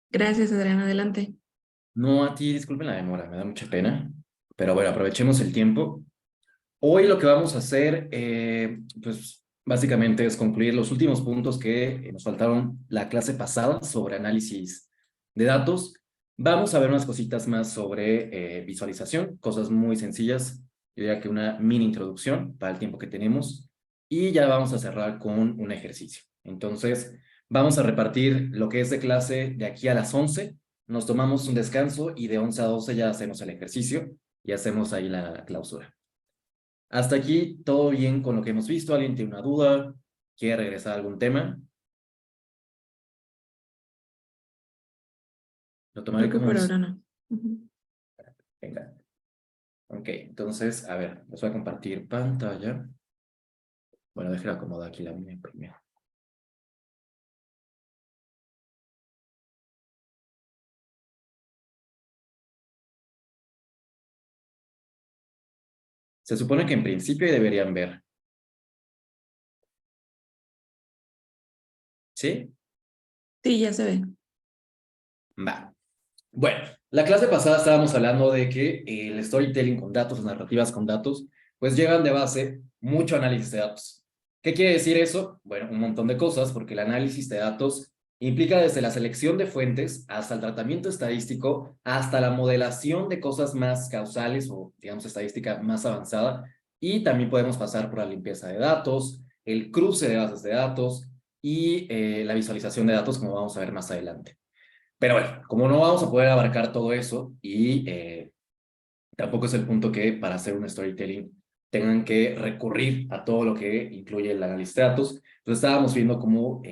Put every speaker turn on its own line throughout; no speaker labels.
Gracias, Adrián, adelante.
No, a ti, disculpen la demora, me da mucha pena. Pero bueno, aprovechemos el tiempo. Hoy lo que vamos a hacer, pues básicamente es concluir los últimos puntos que nos faltaron la clase pasada sobre análisis de datos. Vamos a ver unas cositas más sobre visualización, cosas muy sencillas. Yo diría que una mini introducción para el tiempo que tenemos. Y ya vamos a cerrar con un ejercicio. Entonces, vamos a repartir lo que es de clase de aquí a las 11. Nos tomamos un descanso y de 11 a 12 ya hacemos el ejercicio y hacemos ahí la clausura. Hasta aquí, todo bien con lo que hemos visto. ¿Alguien tiene una duda? ¿Quiere regresar a algún tema? Lo tomaré
Creo que
como
por
un...
ahora no. Ujú.
Venga. Ok, entonces, a ver, les voy a compartir pantalla. Bueno, déjenme acomodar aquí la mía primero. Se supone que en principio deberían ver. ¿Sí?
Sí, ya se ve.
Va. Bueno, la clase pasada estábamos hablando de que el storytelling con datos, las narrativas con datos, pues llevan de base mucho análisis de datos. ¿Qué quiere decir eso? Bueno, un montón de cosas, porque el análisis de datos implica desde la selección de fuentes hasta el tratamiento estadístico, hasta la modelación de cosas más causales o, digamos, estadística más avanzada. Y también podemos pasar por la limpieza de datos, el cruce de bases de datos y la visualización de datos, como vamos a ver más adelante. Pero bueno, como no vamos a poder abarcar todo eso y tampoco es el punto que para hacer un storytelling tengan que recurrir a todo lo que incluye el análisis de datos, pues estábamos viendo como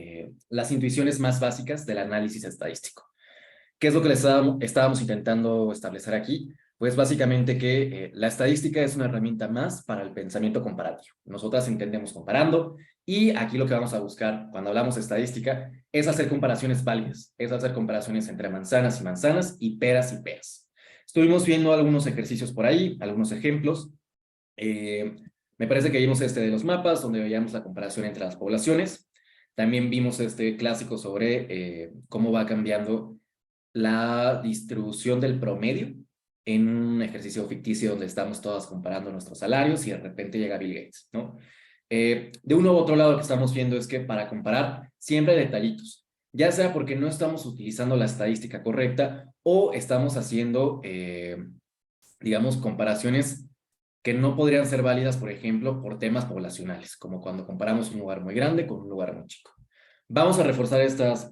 las intuiciones más básicas del análisis estadístico. ¿Qué es lo que les estábamos intentando establecer aquí? Pues básicamente que la estadística es una herramienta más para el pensamiento comparativo. Nosotras entendemos comparando y aquí lo que vamos a buscar cuando hablamos de estadística es hacer comparaciones válidas, es hacer comparaciones entre manzanas y manzanas y peras y peras. Estuvimos viendo algunos ejercicios por ahí, algunos ejemplos. Eh, Me parece que vimos este de los mapas, donde veíamos la comparación entre las poblaciones. También vimos este clásico sobre cómo va cambiando la distribución del promedio en un ejercicio ficticio donde estamos todas comparando nuestros salarios y de repente llega Bill Gates, ¿no? De uno u otro lado lo que estamos viendo es que para comparar siempre hay detallitos, ya sea porque no estamos utilizando la estadística correcta o estamos haciendo, digamos, comparaciones que no podrían ser válidas, por ejemplo, por temas poblacionales, como cuando comparamos un lugar muy grande con un lugar muy chico. Vamos a reforzar estas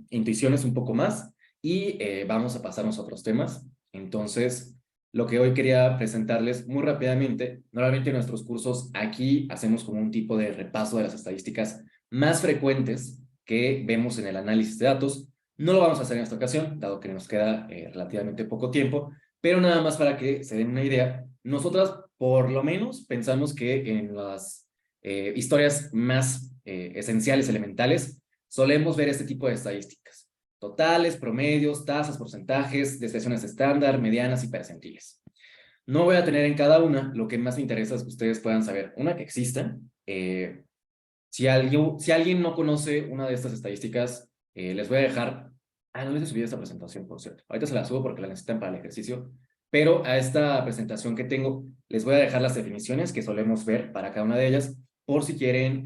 intuiciones un poco más y vamos a pasarnos a otros temas. Entonces, lo que hoy quería presentarles muy rápidamente, normalmente en nuestros cursos aquí hacemos como un tipo de repaso de las estadísticas más frecuentes que vemos en el análisis de datos. No lo vamos a hacer en esta ocasión, dado que nos queda relativamente poco tiempo, pero nada más para que se den una idea, nosotras por lo menos pensamos que en las historias más esenciales, elementales, solemos ver este tipo de estadísticas. Totales, promedios, tasas, porcentajes, desviaciones estándar, medianas y percentiles. No voy a tener en cada una, lo que más me interesa es que ustedes puedan saber, una, que existan. Si alguien no conoce una de estas estadísticas, les voy a dejar... Ah, no les he subido esta presentación, por cierto. Ahorita se la subo porque la necesitan para el ejercicio. Pero a esta presentación que tengo, les voy a dejar las definiciones que solemos ver para cada una de ellas, por si quieren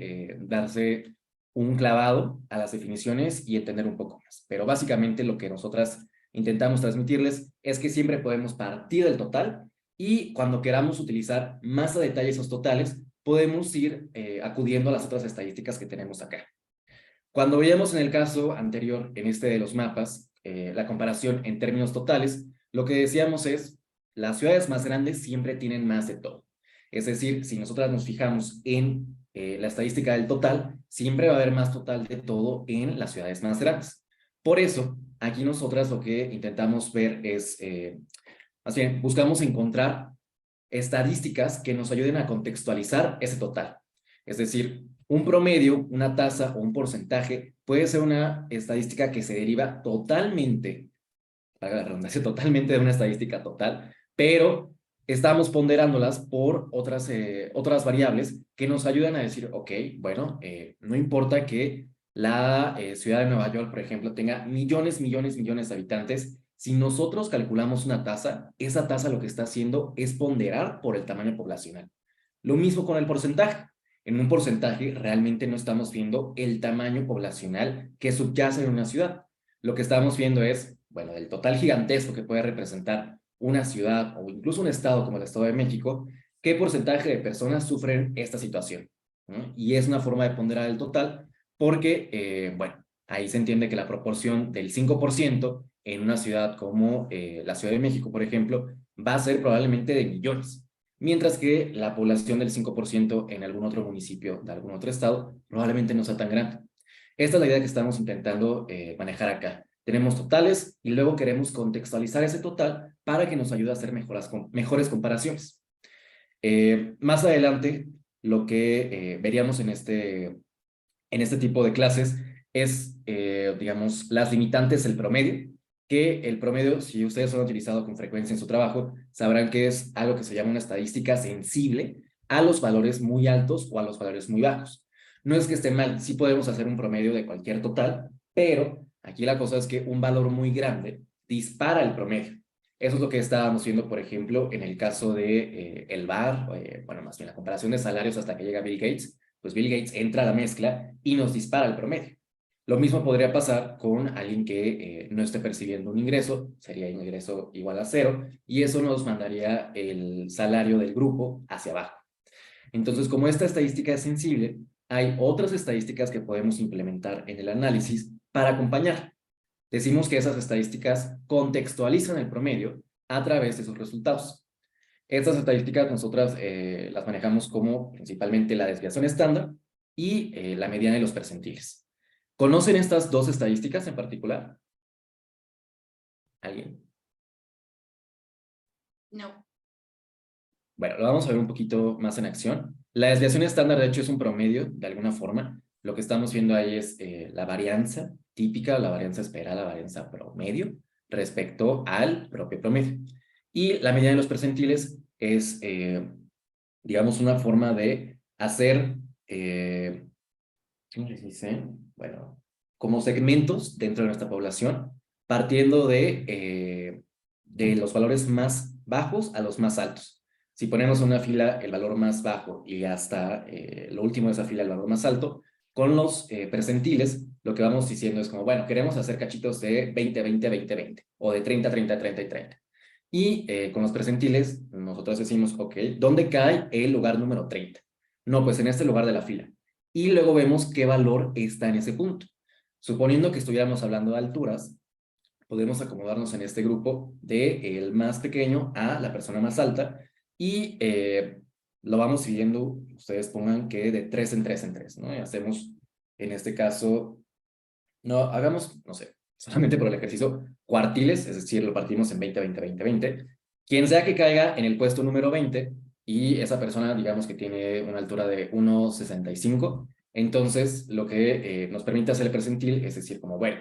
darse un clavado a las definiciones y entender un poco más. Pero básicamente lo que nosotras intentamos transmitirles es que siempre podemos partir del total y cuando queramos utilizar más a detalle esos totales, podemos ir acudiendo a las otras estadísticas que tenemos acá. Cuando veíamos en el caso anterior, en este de los mapas, la comparación en términos totales, lo que decíamos es, las ciudades más grandes siempre tienen más de todo. Es decir, si nosotras nos fijamos en la estadística del total, siempre va a haber más total de todo en las ciudades más grandes. Por eso, aquí nosotras lo que intentamos ver es, más bien, buscamos encontrar estadísticas que nos ayuden a contextualizar ese total. Es decir, un promedio, una tasa o un porcentaje puede ser una estadística que se deriva totalmente, para la redundancia, totalmente de una estadística total, pero estamos ponderándolas por otras variables que nos ayudan a decir, ok, bueno, no importa que la ciudad de Nueva York, por ejemplo, tenga millones, millones, millones de habitantes, si nosotros calculamos una tasa, esa tasa lo que está haciendo es ponderar por el tamaño poblacional. Lo mismo con el porcentaje. En un porcentaje realmente no estamos viendo el tamaño poblacional que subyace en una ciudad. Lo que estamos viendo es, bueno, el total gigantesco que puede representar una ciudad o incluso un estado como el Estado de México, qué porcentaje de personas sufren esta situación, ¿no? Y es una forma de ponderar el total porque, bueno, ahí se entiende que la proporción del 5% en una ciudad como la Ciudad de México, por ejemplo, va a ser probablemente de millones, mientras que la población del 5% en algún otro municipio de algún otro estado probablemente no sea tan grande. Esta es la idea que estamos intentando manejar acá. Tenemos totales y luego queremos contextualizar ese total para que nos ayude a hacer mejores comparaciones. Más adelante, lo que veríamos en este tipo de clases es, digamos, las limitantes del promedio, que el promedio, si ustedes lo han utilizado con frecuencia en su trabajo, sabrán que es algo que se llama una estadística sensible a los valores muy altos o a los valores muy bajos. No es que esté mal, sí podemos hacer un promedio de cualquier total, pero aquí la cosa es que un valor muy grande dispara el promedio. Eso es lo que estábamos viendo, por ejemplo, en el caso de el VAR, bueno, más bien la comparación de salarios hasta que llega Bill Gates, pues Bill Gates entra a la mezcla y nos dispara el promedio. Lo mismo podría pasar con alguien que no esté percibiendo un ingreso, sería un ingreso igual a 0, y eso nos mandaría el salario del grupo hacia abajo. Entonces, como esta estadística es sensible, hay otras estadísticas que podemos implementar en el análisis para acompañar. Decimos que esas estadísticas contextualizan el promedio a través de sus resultados. Estas estadísticas nosotras las manejamos como principalmente la desviación estándar y la mediana y los percentiles. ¿Conocen estas dos estadísticas en particular? ¿Alguien?
No.
Bueno, lo vamos a ver un poquito más en acción. La desviación estándar, de hecho, es un promedio, de alguna forma. Lo que estamos viendo ahí es la varianza típica, la varianza esperada, la varianza promedio, respecto al propio promedio. Y la mediana de los percentiles es, digamos, una forma de hacer, ¿cómo les dice? Bueno, como segmentos dentro de nuestra población, partiendo de los valores más bajos a los más altos. Si ponemos en una fila el valor más bajo y hasta lo último de esa fila el valor más alto, con los percentiles, lo que vamos diciendo es como, bueno, queremos hacer cachitos de 20, 20, 20, 20, o de 30, 30, 30 y 30. Y con los percentiles, nosotros decimos, ok, ¿dónde cae el lugar número 30? No, pues en este lugar de la fila. Y luego vemos qué valor está en ese punto. Suponiendo que estuviéramos hablando de alturas, podemos acomodarnos en este grupo de el más pequeño a la persona más alta y lo vamos siguiendo, ustedes pongan que de 3 en 3 en 3, ¿no? Y hacemos, en este caso, no, hagamos, no sé, solamente por el ejercicio, cuartiles, es decir, lo partimos en 20, 20, 20, 20. Quien sea que caiga en el puesto número 20 y esa persona, digamos que tiene una altura de 1,65, entonces lo que nos permite hacer el percentil es decir, como, bueno,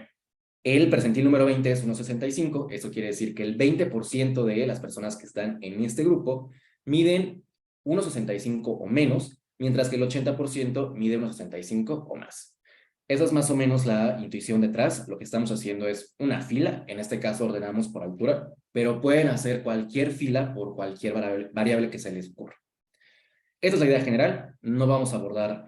el percentil número 20 es 1,65, eso quiere decir que el 20% de las personas que están en este grupo miden 1,65 o menos, mientras que el 80% mide 1,65 o más. Esa es más o menos la intuición detrás. Lo que estamos haciendo es una fila, en este caso ordenamos por altura, pero pueden hacer cualquier fila por cualquier variable que se les ocurra. Esta es la idea general, no vamos a abordar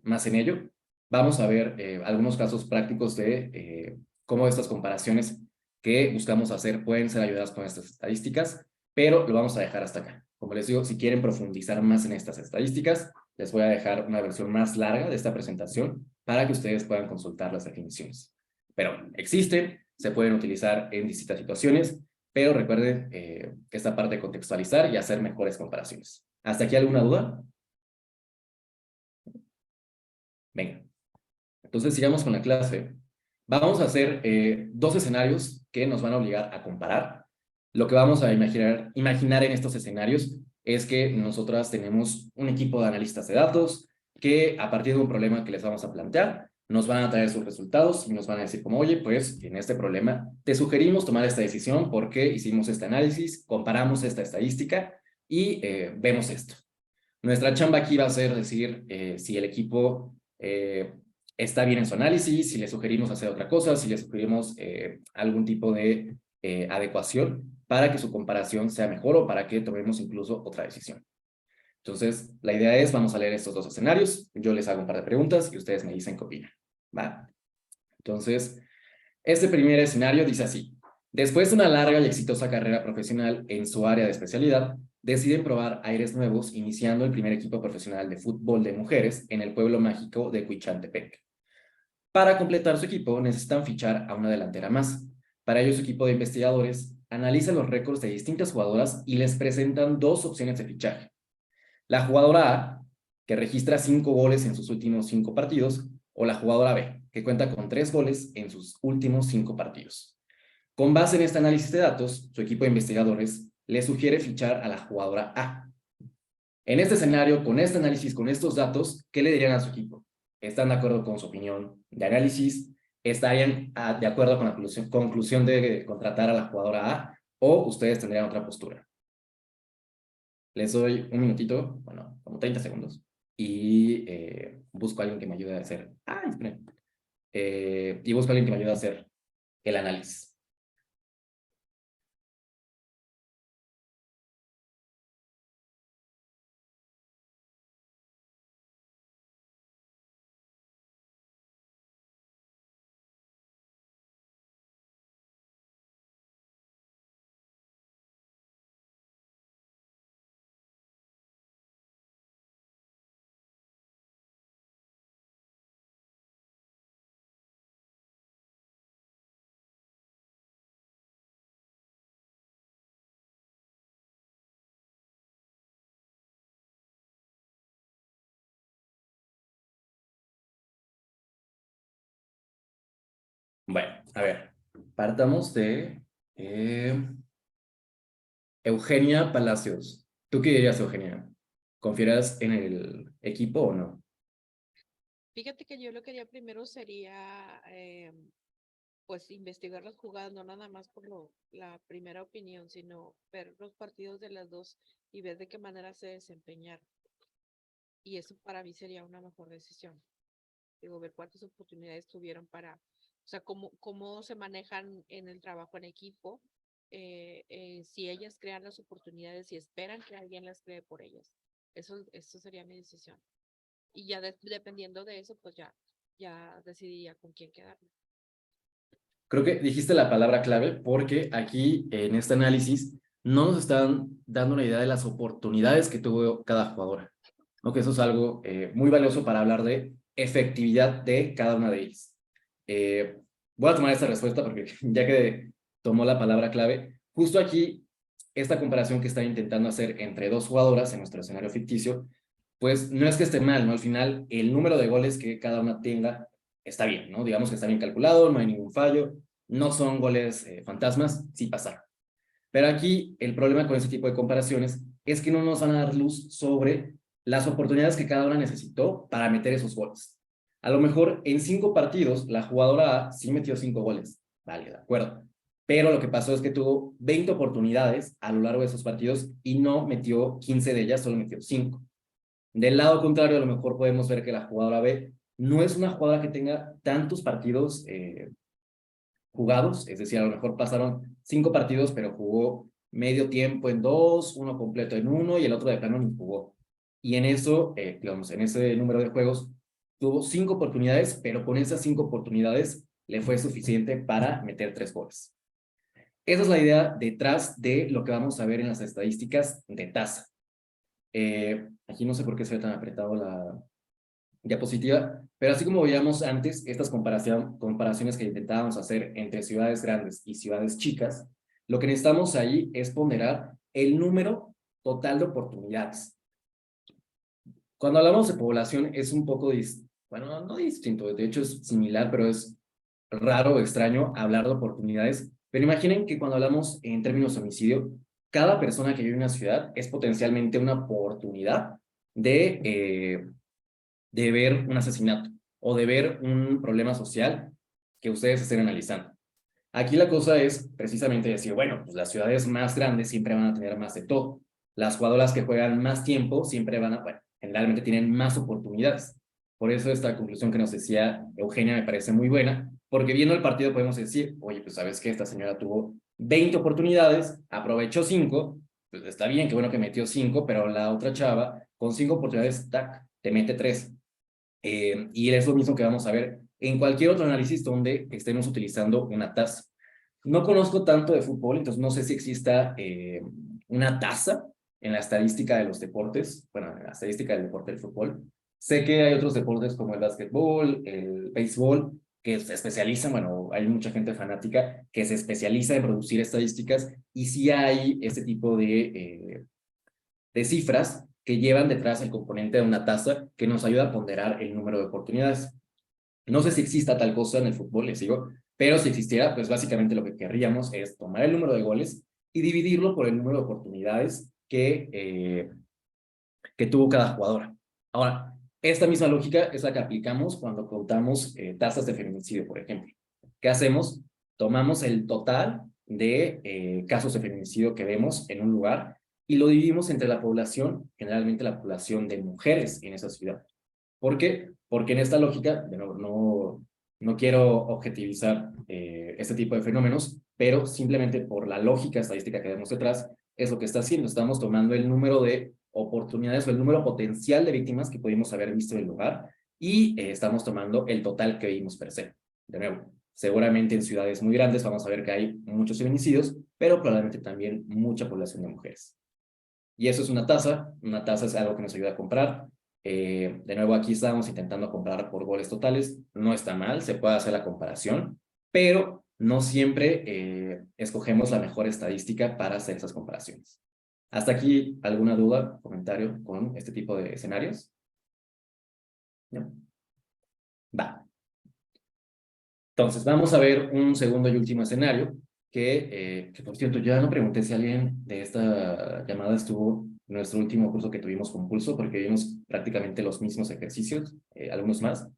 más en ello. Vamos a ver algunos casos prácticos de cómo estas comparaciones que buscamos hacer pueden ser ayudadas con estas estadísticas, pero lo vamos a dejar hasta acá. Como les digo, si quieren profundizar más en estas estadísticas, les voy a dejar una versión más larga de esta presentación para que ustedes puedan consultar las definiciones. Pero existen, se pueden utilizar en distintas situaciones, pero recuerden esta parte de contextualizar y hacer mejores comparaciones. ¿Hasta aquí alguna duda? Venga. Entonces sigamos con la clase. Vamos a hacer dos escenarios que nos van a obligar a comparar. Lo que vamos a imaginar en estos escenarios es que nosotras tenemos un equipo de analistas de datos que a partir de un problema que les vamos a plantear, nos van a traer sus resultados y nos van a decir como, oye, pues en este problema te sugerimos tomar esta decisión porque hicimos este análisis, comparamos esta estadística y vemos esto. Nuestra chamba aquí va a ser decir si el equipo está bien en su análisis, si le sugerimos hacer otra cosa, si le sugerimos algún tipo de adecuación para que su comparación sea mejor o para que tomemos incluso otra decisión. Entonces, la idea es, vamos a leer estos dos escenarios, yo les hago un par de preguntas y ustedes me dicen qué opinan, ¿va? Entonces, este primer escenario dice así: después de una larga y exitosa carrera profesional en su área de especialidad, deciden probar aires nuevos, iniciando el primer equipo profesional de fútbol de mujeres en el pueblo mágico de Huichantepec. Para completar su equipo, necesitan fichar a una delantera más. Para ello, su equipo de investigadores analiza los récords de distintas jugadoras y les presentan dos opciones de fichaje. La jugadora A, que registra 5 goles en sus últimos 5 partidos, o la jugadora B, que cuenta con 3 goles en sus últimos 5 partidos. Con base en este análisis de datos, su equipo de investigadores le sugiere fichar a la jugadora A. En este escenario, con este análisis, con estos datos, ¿qué le dirían a su equipo? ¿Están de acuerdo con su opinión de análisis? ¿Estarían de acuerdo con la conclusión de contratar a la jugadora A? ¿O ustedes tendrían otra postura? Les doy un minutito, bueno, como 30 segundos, y busco a alguien que me ayude a hacer... ¡Ay, esperen! Y busco a alguien que me ayude a hacer el análisis. Bueno, a ver, partamos de Eugenia Palacios. ¿Tú qué dirías, Eugenia? ¿Confieras en el equipo o no?
Fíjate que yo lo que haría primero sería, pues, investigar las jugadas, no nada más por la primera opinión, sino ver los partidos de las dos y ver de qué manera se desempeñaron. Y eso para mí sería una mejor decisión. Digo, ver cuántas oportunidades tuvieron o sea, cómo se manejan en el trabajo en equipo, si ellas crean las oportunidades y esperan que alguien las cree por ellas. Eso sería mi decisión. Y ya dependiendo de eso, pues ya decidiría con quién quedarme.
Creo que dijiste la palabra clave porque aquí en este análisis no nos están dando una idea de las oportunidades que tuvo cada jugadora. ¿No? Que eso es algo muy valioso para hablar de efectividad de cada una de ellas. Voy a tomar esta respuesta porque ya que tomó la palabra clave, justo aquí, esta comparación que están intentando hacer entre dos jugadoras en nuestro escenario ficticio, pues no es que esté mal, ¿no? Al final, el número de goles que cada una tenga está bien, ¿no? Digamos que está bien calculado, no hay ningún fallo, no son goles fantasmas, sí pasaron. Pero aquí el problema con este tipo de comparaciones es que no nos van a dar luz sobre las oportunidades que cada una necesitó para meter esos goles. A lo mejor en 5 partidos la jugadora A sí metió 5 goles, vale, de acuerdo. Pero lo que pasó es que tuvo 20 oportunidades a lo largo de esos partidos y no metió 15 de ellas, solo metió 5. Del lado contrario, a lo mejor podemos ver que la jugadora B no es una jugadora que tenga tantos partidos jugados, es decir, a lo mejor pasaron 5 partidos, pero jugó medio tiempo en 2, uno completo en 1 y el otro de plano ni jugó. Y en eso, digamos, en ese número de juegos, tuvo 5 oportunidades, pero con esas 5 oportunidades le fue suficiente para meter 3 goles. Esa es la idea detrás de lo que vamos a ver en las estadísticas de tasa. Aquí no sé por qué se ve tan apretado la diapositiva, pero así como veíamos antes, estas comparaciones que intentábamos hacer entre ciudades grandes y ciudades chicas, lo que necesitamos ahí es ponderar el número total de oportunidades. Cuando hablamos de población es un poco, bueno, no distinto, de hecho es similar, pero es raro o extraño hablar de oportunidades. Pero imaginen que cuando hablamos en términos de homicidio, cada persona que vive en una ciudad es potencialmente una oportunidad de ver un asesinato o de ver un problema social que ustedes estén analizando. Aquí la cosa es precisamente decir, bueno, pues las ciudades más grandes siempre van a tener más de todo. Las jugadoras que juegan más tiempo siempre van a, bueno, generalmente tienen más oportunidades. Por eso esta conclusión que nos decía Eugenia me parece muy buena, porque viendo el partido podemos decir, oye, pues sabes que esta señora tuvo 20 oportunidades, aprovechó 5, pues está bien, qué bueno que metió 5, pero la otra chava con 5 oportunidades, tac, te mete 3. Y es lo mismo que vamos a ver en cualquier otro análisis donde estemos utilizando una tasa. No conozco tanto de fútbol, entonces no sé si exista una tasa en la estadística de los deportes, bueno, en la estadística del deporte del fútbol. Sé que hay otros deportes como el básquetbol, el béisbol, que se especializan, bueno, hay mucha gente fanática que se especializa en producir estadísticas y sí hay este tipo de cifras que llevan detrás el componente de una tasa que nos ayuda a ponderar el número de oportunidades. No sé si exista tal cosa en el fútbol, les digo, pero si existiera, pues básicamente lo que querríamos es tomar el número de goles y dividirlo por el número de oportunidades que tuvo cada jugador. Ahora, esta misma lógica es la que aplicamos cuando contamos tasas de feminicidio, por ejemplo. ¿Qué hacemos? Tomamos el total de casos de feminicidio que vemos en un lugar y lo dividimos entre la población, generalmente la población de mujeres en esa ciudad. ¿Por qué? Porque en esta lógica, no quiero objetivizar este tipo de fenómenos, pero simplemente por la lógica estadística que vemos detrás, es lo que está haciendo. Estamos tomando el número de oportunidades o el número potencial de víctimas que pudimos haber visto en el lugar y estamos tomando el total que vimos per se. De nuevo, seguramente en ciudades muy grandes vamos a ver que hay muchos feminicidios, pero probablemente también mucha población de mujeres. Y eso es una tasa es algo que nos ayuda a comprar. De nuevo, aquí estamos intentando comprar por goles totales, no está mal, se puede hacer la comparación, pero no siempre escogemos la mejor estadística para hacer esas comparaciones. ¿Hasta aquí alguna duda, comentario con este tipo de escenarios? ¿No? Va. Entonces, vamos a ver un segundo y último escenario, que por cierto, ya no pregunté si alguien de esta llamada estuvo en nuestro último curso que tuvimos con Pulso, porque vimos prácticamente los mismos ejercicios, algunos más,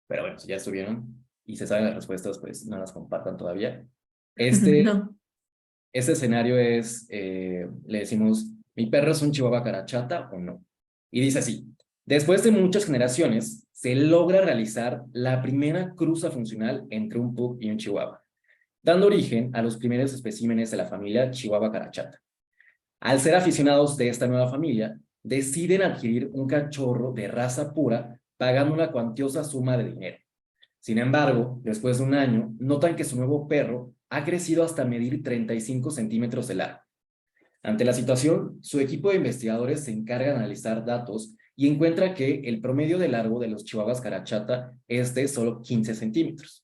pero bueno, si ya estuvieron y se saben las respuestas, pues no las compartan todavía.
No.
Este escenario es, le decimos, ¿mi perro es un chihuahua carachata o no? Y dice así, después de muchas generaciones, se logra realizar la primera cruza funcional entre un pug y un chihuahua, dando origen a los primeros especímenes de la familia chihuahua carachata. Al ser aficionados de esta nueva familia, deciden adquirir un cachorro de raza pura pagando una cuantiosa suma de dinero. Sin embargo, después de un año, notan que su nuevo perro ha crecido hasta medir 35 centímetros de largo. Ante la situación, su equipo de investigadores se encarga de analizar datos y encuentra que el promedio de largo de los chihuahuas carachata es de solo 15 centímetros.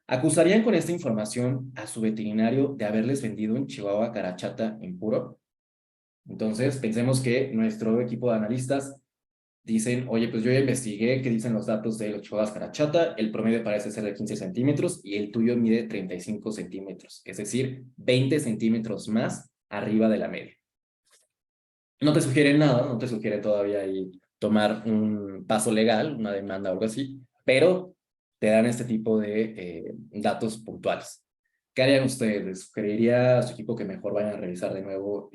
¿Acusarían con esta información a su veterinario de haberles vendido un chihuahua carachata impuro? Entonces, pensemos que nuestro equipo de analistas dicen, oye, pues yo ya investigué qué dicen los datos de los chihuahuas carachata, el promedio parece ser de 15 centímetros y el tuyo mide 35 centímetros, es decir, 20 centímetros más arriba de la media. No te sugieren nada, no te sugieren todavía ahí tomar un paso legal, una demanda o algo así, pero te dan este tipo de datos puntuales. ¿Qué harían ustedes? ¿Les sugeriría a su equipo que mejor vayan a revisar de nuevo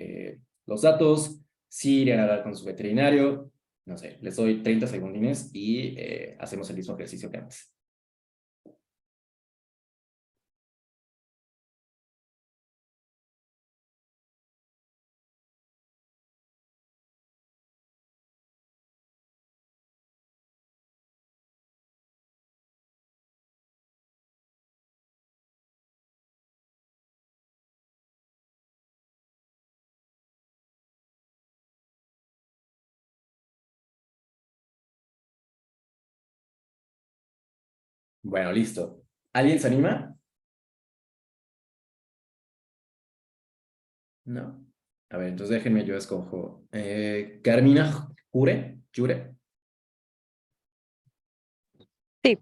los datos? ¿Sí irían a hablar con su veterinario? No sé, les doy 30 segundines y hacemos el mismo ejercicio que antes. Bueno, listo. ¿Alguien se anima? No. A ver, entonces déjenme, yo escojo. Carmina Jure.
Sí.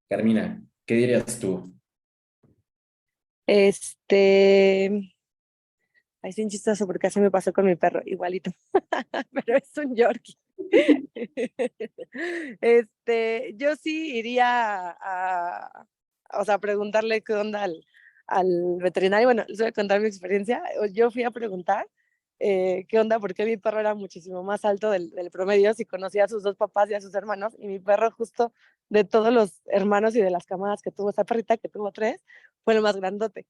Carmina, ¿qué dirías tú?
Ay, es bien chistoso porque así me pasó con mi perro, igualito, pero es un Yorkie. Yo sí iría o sea, preguntarle qué onda al veterinario. Bueno, les voy a contar mi experiencia. Yo fui a preguntar qué onda, porque mi perro era muchísimo más alto del promedio, si conocía a sus dos papás y a sus hermanos, y mi perro justo de todos los hermanos y de las camadas que tuvo esa perrita, que tuvo 3, fue el más grandote.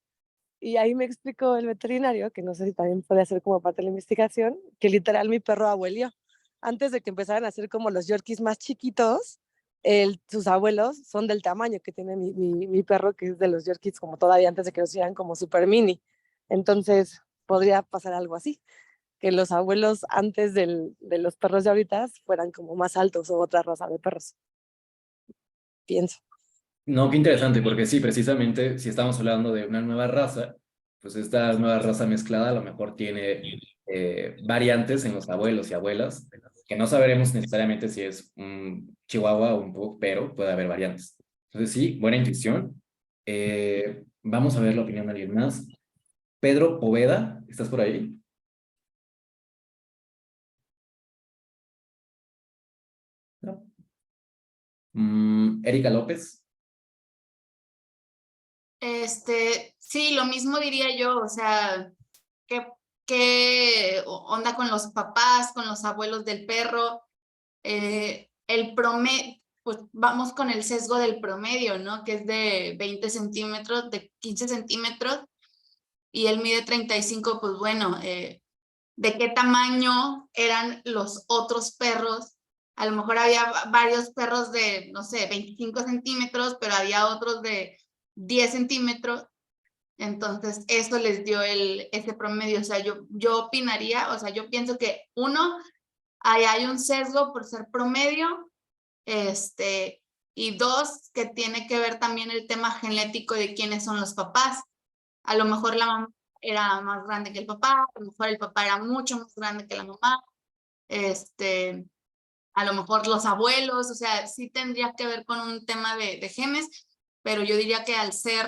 Y ahí me explicó el veterinario, que no sé si también puede hacer como parte de la investigación, que literal mi perro abuelió. Antes de que empezaran a hacer como los yorkies más chiquitos, sus abuelos son del tamaño que tiene mi perro, que es de los yorkies como todavía antes de que los hicieran como super mini. Entonces podría pasar algo así, que los abuelos antes de los perros de ahorita fueran como más altos o otra raza de perros. Pienso.
No, qué interesante, porque sí, precisamente, si estamos hablando de una nueva raza, pues esta nueva raza mezclada a lo mejor tiene variantes en los abuelos y abuelas, que no sabremos necesariamente si es un chihuahua o un pug, pero puede haber variantes. Entonces sí, buena intuición. Vamos a ver la opinión de alguien más. Pedro Poveda, ¿estás por ahí? No. Erika López.
Sí, lo mismo diría yo, o sea, ¿qué onda con los papás, con los abuelos del perro? El promedio, pues vamos con el sesgo del promedio, ¿no? Que es de 20 centímetros, de 15 centímetros, y él mide 35, pues bueno, ¿de qué tamaño eran los otros perros? A lo mejor había varios perros de, no sé, 25 centímetros, pero había otros de 10 centímetros. Entonces, eso les dio ese promedio. O sea, yo opinaría, o sea, yo pienso que uno, ahí hay un sesgo por ser promedio, y dos, que tiene que ver también el tema genético de quiénes son los papás. A lo mejor la mamá era más grande que el papá, a lo mejor el papá era mucho más grande que la mamá, a lo mejor los abuelos, o sea, sí tendría que ver con un tema de genes, pero yo diría que al ser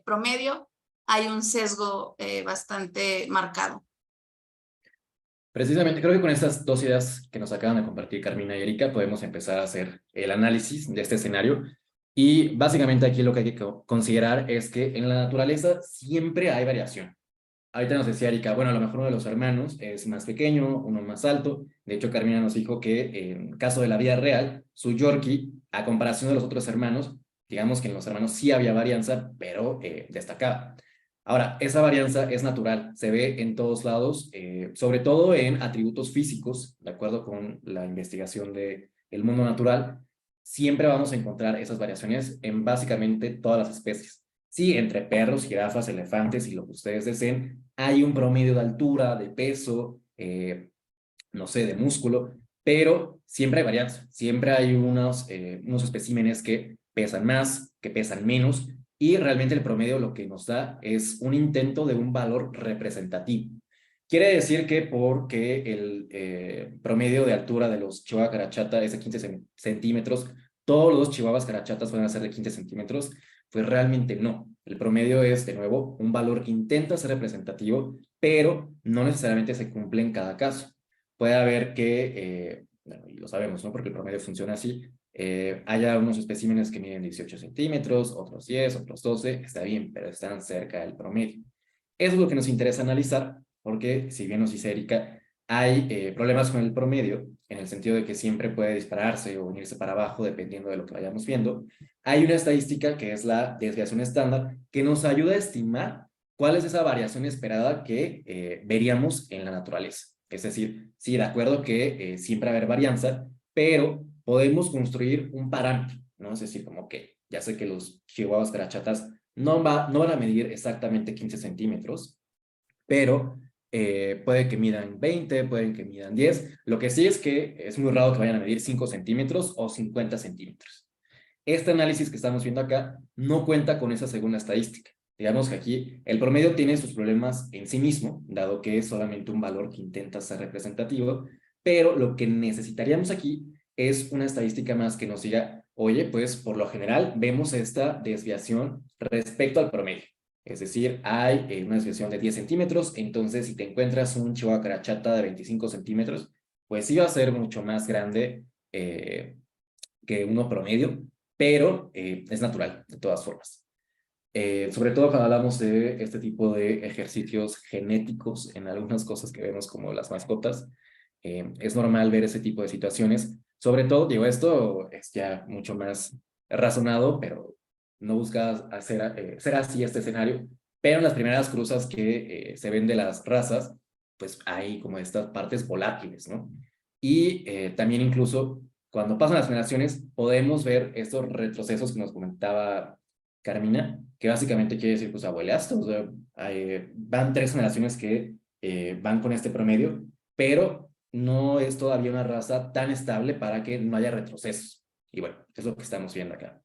promedio hay un sesgo bastante marcado.
Precisamente, creo que con estas dos ideas que nos acaban de compartir Carmina y Erika, podemos empezar a hacer el análisis de este escenario. Y básicamente aquí lo que hay que considerar es que en la naturaleza siempre hay variación. Ahorita nos decía Erika, bueno, a lo mejor uno de los hermanos es más pequeño, uno más alto. De hecho, Carmina nos dijo que en caso de la vida real, su Yorkie, a comparación de los otros hermanos, digamos que en los hermanos sí había varianza, pero destacada. Ahora, esa varianza es natural, se ve en todos lados, sobre todo en atributos físicos, de acuerdo con la investigación del mundo natural, siempre vamos a encontrar esas variaciones en básicamente todas las especies. Sí, entre perros, jirafas, elefantes y lo que ustedes deseen, hay un promedio de altura, de peso, no sé, de músculo, pero siempre hay varianza, siempre hay unos especímenes que pesan más, que pesan menos, y realmente el promedio lo que nos da es un intento de un valor representativo. Quiere decir que porque el promedio de altura de los chihuahua carachata es de 15 centímetros, todos los chihuahuas carachatas van a ser de 15 centímetros, pues realmente no. El promedio es, de nuevo, un valor que intenta ser representativo, pero no necesariamente se cumple en cada caso. Puede haber que, bueno, y lo sabemos, ¿no? Porque el promedio funciona así, haya unos especímenes que miden 18 centímetros, otros 10, otros 12, está bien, pero están cerca del promedio. Eso es lo que nos interesa analizar, porque si bien nos dice Erika, hay problemas con el promedio, en el sentido de que siempre puede dispararse o venirse para abajo dependiendo de lo que vayamos viendo. Hay una estadística que es la desviación estándar, que nos ayuda a estimar cuál es esa variación esperada que veríamos en la naturaleza. Es decir, sí, de acuerdo que siempre va a haber varianza, pero podemos construir un parámetro, ¿no? Es decir, como que ya sé que los chihuahuas carachatas no van a medir exactamente 15 centímetros, pero puede que midan 20, pueden que midan 10. Lo que sí es que es muy raro que vayan a medir 5 centímetros o 50 centímetros. Este análisis que estamos viendo acá no cuenta con esa segunda estadística. Digamos que aquí el promedio tiene sus problemas en sí mismo, dado que es solamente un valor que intenta ser representativo, pero lo que necesitaríamos aquí es una estadística más que nos diga, oye, pues por lo general vemos esta desviación respecto al promedio. Es decir, hay una desviación de 10 centímetros, entonces si te encuentras un chihuahua carachata de 25 centímetros, pues sí va a ser mucho más grande que uno promedio, pero es natural, de todas formas. Sobre todo cuando hablamos de este tipo de ejercicios genéticos en algunas cosas que vemos como las mascotas, es normal ver ese tipo de situaciones. Sobre todo, digo, esto es ya mucho más razonado, pero no busca ser así este escenario. Pero en las primeras cruzas que se ven de las razas, pues hay como estas partes volátiles, ¿no? Y también incluso cuando pasan las generaciones podemos ver estos retrocesos que nos comentaba Carmina, que básicamente quiere decir, pues, abuelastos. O sea, van 3 generaciones que van con este promedio, pero no es todavía una raza tan estable para que no haya retrocesos. Y bueno, es lo que estamos viendo acá.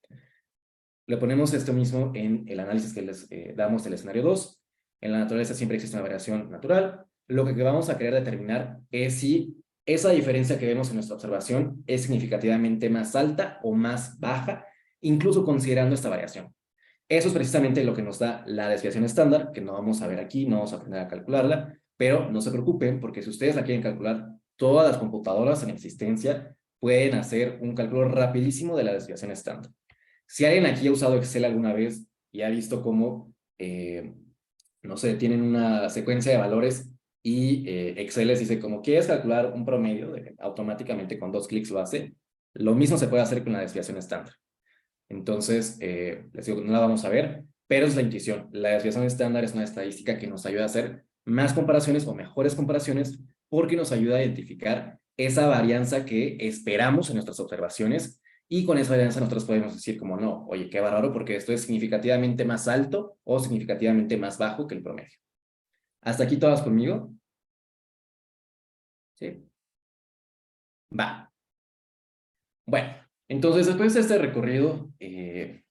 Le ponemos esto mismo en el análisis que les damos del escenario 2. En la naturaleza siempre existe una variación natural. Lo que vamos a querer determinar es si esa diferencia que vemos en nuestra observación es significativamente más alta o más baja, incluso considerando esta variación. Eso es precisamente lo que nos da la desviación estándar, que no vamos a ver aquí, no vamos a aprender a calcularla, pero no se preocupen, porque si ustedes la quieren calcular, todas las computadoras en existencia pueden hacer un cálculo rapidísimo de la desviación estándar. Si alguien aquí ha usado Excel alguna vez y ha visto cómo, no sé, tienen una secuencia de valores y Excel les dice como quieres calcular un promedio, automáticamente con 2 clics lo hace, lo mismo se puede hacer con la desviación estándar. Entonces, les digo, no la vamos a ver, pero es la intuición. La desviación estándar es una estadística que nos ayuda a hacer más comparaciones o mejores comparaciones porque nos ayuda a identificar esa varianza que esperamos en nuestras observaciones y con esa varianza nosotros podemos decir como no, oye, qué bárbaro porque esto es significativamente más alto o significativamente más bajo que el promedio. ¿Hasta aquí todas conmigo? ¿Sí? Va. Bueno, entonces después de este recorrido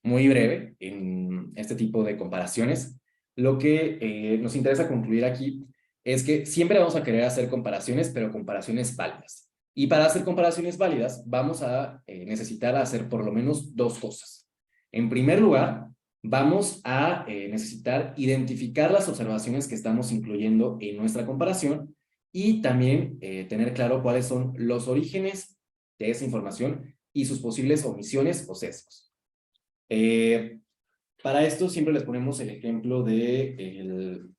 muy breve en este tipo de comparaciones, lo que nos interesa concluir aquí es que siempre vamos a querer hacer comparaciones, pero comparaciones válidas. Y para hacer comparaciones válidas vamos a necesitar hacer por lo menos 2 cosas. En primer lugar, vamos a necesitar identificar las observaciones que estamos incluyendo en nuestra comparación y también tener claro cuáles son los orígenes de esa información y sus posibles omisiones o sesgos. Para esto siempre les ponemos el ejemplo del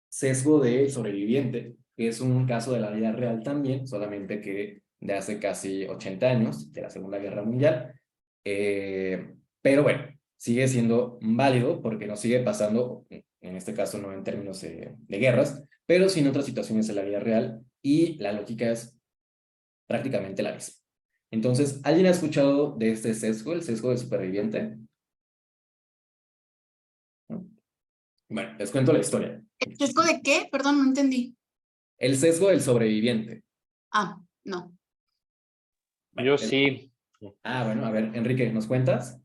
sesgo del sobreviviente, que es un caso de la vida real también, solamente que de hace casi 80 años, de la Segunda Guerra Mundial. Pero bueno, sigue siendo válido porque nos sigue pasando, en este caso no en términos de guerras, pero sí en otras situaciones de la vida real, y la lógica es prácticamente la misma. Entonces, ¿alguien ha escuchado de este sesgo, el sesgo del superviviente? ¿No? Bueno, les cuento la historia.
¿El sesgo de qué? Perdón, no entendí.
El sesgo del sobreviviente.
Ah, no.
Bueno,
Yo sí.
bueno, a ver, Enrique, ¿nos cuentas?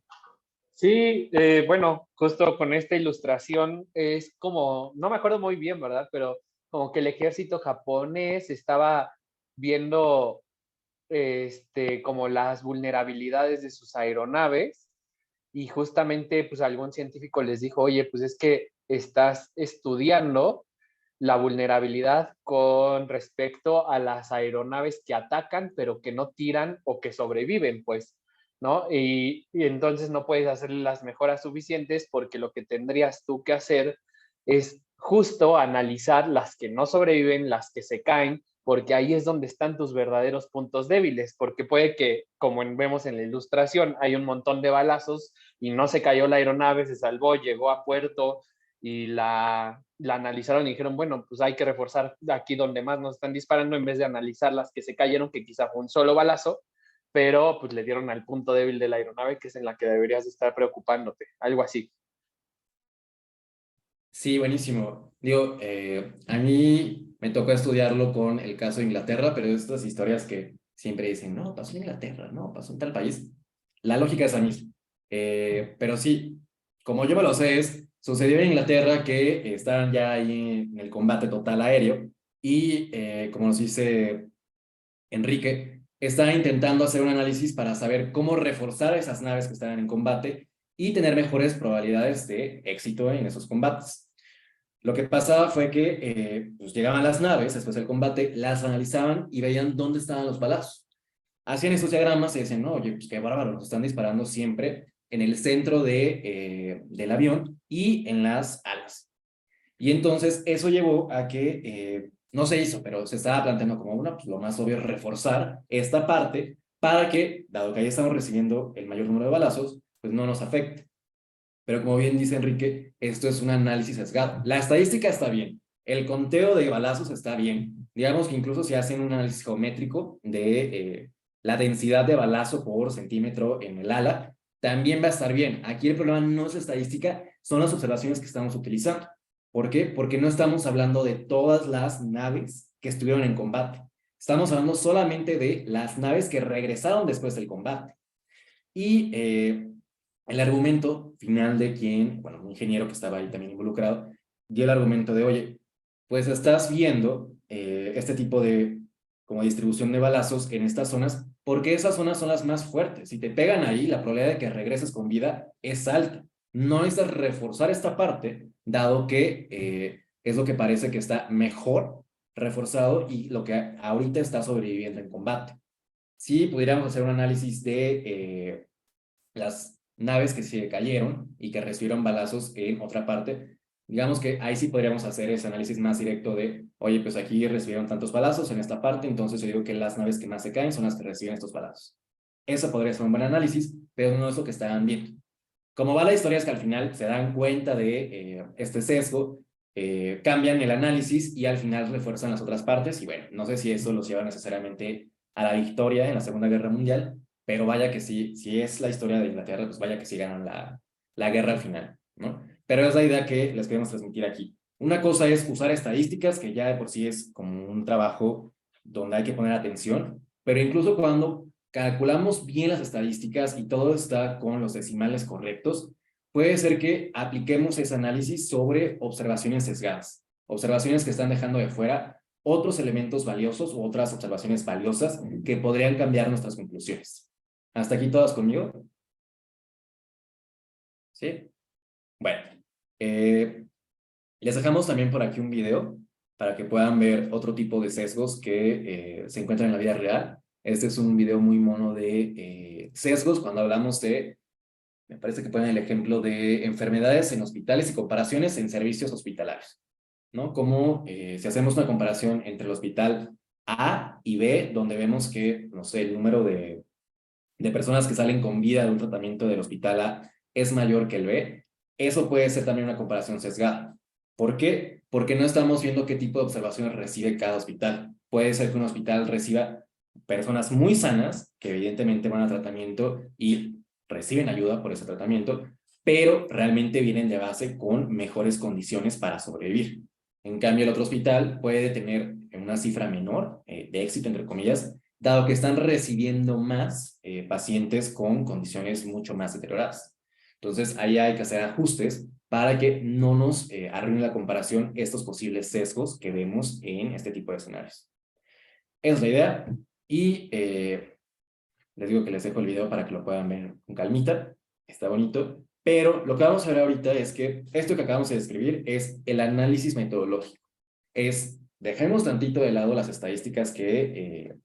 Sí, bueno, justo con esta ilustración es como, no me acuerdo muy bien, ¿verdad? Pero como que el ejército japonés estaba viendo como las vulnerabilidades de sus aeronaves y justamente pues algún científico les dijo, oye, pues es que estás estudiando la vulnerabilidad con respecto a las aeronaves que atacan pero que no tiran o que sobreviven, pues, ¿no? Y entonces no puedes hacer las mejoras suficientes porque lo que tendrías tú que hacer es justo analizar las que no sobreviven, las que se caen, porque ahí es donde están tus verdaderos puntos débiles, porque puede que, como vemos en la ilustración, hay un montón de balazos y no se cayó la aeronave, se salvó, llegó a puerto y la analizaron y dijeron, bueno, pues hay que reforzar aquí donde más nos están disparando en vez de analizar las que se cayeron, que quizá fue un solo balazo, pero pues le dieron al punto débil de la aeronave, que es en la que deberías estar preocupándote, algo así.
Sí, buenísimo. Digo, a mí me tocó estudiarlo con el caso de Inglaterra, pero estas historias que siempre dicen, no, pasó en Inglaterra, no, pasó en tal país. La lógica es la misma. Pero sí, como yo me lo sé, sucedió en Inglaterra que estaban ya ahí en el combate total aéreo y, como nos dice Enrique, está intentando hacer un análisis para saber cómo reforzar esas naves que estaban en combate y tener mejores probabilidades de éxito en esos combates. Lo que pasaba fue que pues llegaban las naves después del combate, las analizaban y veían dónde estaban los balazos. Hacían esos diagramas y decían, no, oye, pues qué bárbaro, nos están disparando siempre en el centro del avión y en las alas. Y entonces eso llevó a que no se hizo, pero se estaba planteando como una, pues lo más obvio es reforzar esta parte para que, dado que ahí estamos recibiendo el mayor número de balazos, pues no nos afecte. Pero como bien dice Enrique, esto es un análisis sesgado. La estadística está bien, el conteo de balazos está bien. Digamos que incluso si hacen un análisis geométrico de la densidad de balazo por centímetro en el ala, también va a estar bien. Aquí el problema no es estadística, son las observaciones que estamos utilizando. ¿Por qué? Porque no estamos hablando de todas las naves que estuvieron en combate. Estamos hablando solamente de las naves que regresaron después del combate. Y el argumento final de quien, bueno, un ingeniero que estaba ahí también involucrado, dio el argumento de, oye, pues estás viendo este tipo de como distribución de balazos en estas zonas, porque esas zonas son las más fuertes. Si te pegan ahí, la probabilidad de que regreses con vida es alta. No necesitas reforzar esta parte, dado que es lo que parece que está mejor reforzado y lo que ahorita está sobreviviendo en combate. Si pudiéramos hacer un análisis de las naves que se cayeron y que recibieron balazos en otra parte, digamos que ahí sí podríamos hacer ese análisis más directo de, oye, pues aquí recibieron tantos balazos en esta parte, entonces yo digo que las naves que más se caen son las que reciben estos balazos. Eso podría ser un buen análisis, pero no es lo que estaban viendo. Como va la historia es que al final se dan cuenta de este sesgo, cambian el análisis y al final refuerzan las otras partes, y bueno, no sé si eso los lleva necesariamente a la victoria en la Segunda Guerra Mundial, pero vaya que sí, si es la historia de Inglaterra, pues vaya que sí ganan la guerra al final, ¿no? Pero es la idea que les queremos transmitir aquí. Una cosa es usar estadísticas, que ya de por sí es como un trabajo donde hay que poner atención, pero incluso cuando calculamos bien las estadísticas y todo está con los decimales correctos, puede ser que apliquemos ese análisis sobre observaciones sesgadas, observaciones que están dejando de fuera otros elementos valiosos u otras observaciones valiosas que podrían cambiar nuestras conclusiones. ¿Hasta aquí todas conmigo? ¿Sí? Bueno, les dejamos también por aquí un video para que puedan ver otro tipo de sesgos que se encuentran en la vida real. Este es un video muy mono de sesgos cuando hablamos de, me parece que ponen el ejemplo de enfermedades en hospitales y comparaciones en servicios hospitalarios, ¿no? Como si hacemos una comparación entre el hospital A y B, donde vemos que, no sé, el número de personas que salen con vida de un tratamiento del hospital A es mayor que el B, eso puede ser también una comparación sesgada. ¿Por qué? Porque no estamos viendo qué tipo de observaciones recibe cada hospital. Puede ser que un hospital reciba personas muy sanas, que evidentemente van a tratamiento y reciben ayuda por ese tratamiento, pero realmente vienen de base con mejores condiciones para sobrevivir. En cambio, el otro hospital puede tener una cifra menor de éxito, entre comillas, dado que están recibiendo más pacientes con condiciones mucho más deterioradas. Entonces, ahí hay que hacer ajustes para que no nos arruine la comparación estos posibles sesgos que vemos en este tipo de escenarios. Esa es la idea y les digo que les dejo el video para que lo puedan ver con calmita, está bonito, pero lo que vamos a ver ahorita es que esto que acabamos de describir es el análisis metodológico. Dejemos tantito de lado las estadísticas que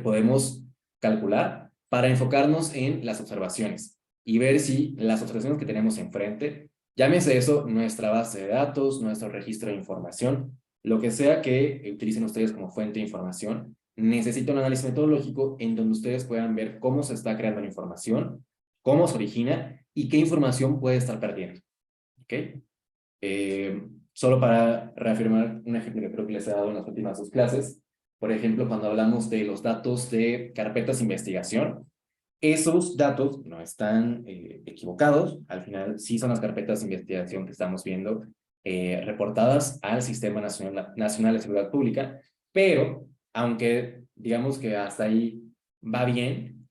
podemos calcular para enfocarnos en las observaciones y ver si las observaciones que tenemos enfrente, llámese eso nuestra base de datos, nuestro registro de información, lo que sea que utilicen ustedes como fuente de información, necesita un análisis metodológico en donde ustedes puedan ver cómo se está creando la información, cómo se origina y qué información puede estar perdiendo. ¿Ok? Solo para reafirmar un ejemplo que creo que les he dado en las últimas dos clases, por ejemplo, cuando hablamos de los datos de carpetas de investigación, esos datos no están equivocados, al final sí son las carpetas de investigación que estamos viendo reportadas al Sistema Nacional de Seguridad Pública, pero aunque digamos que hasta ahí va bien,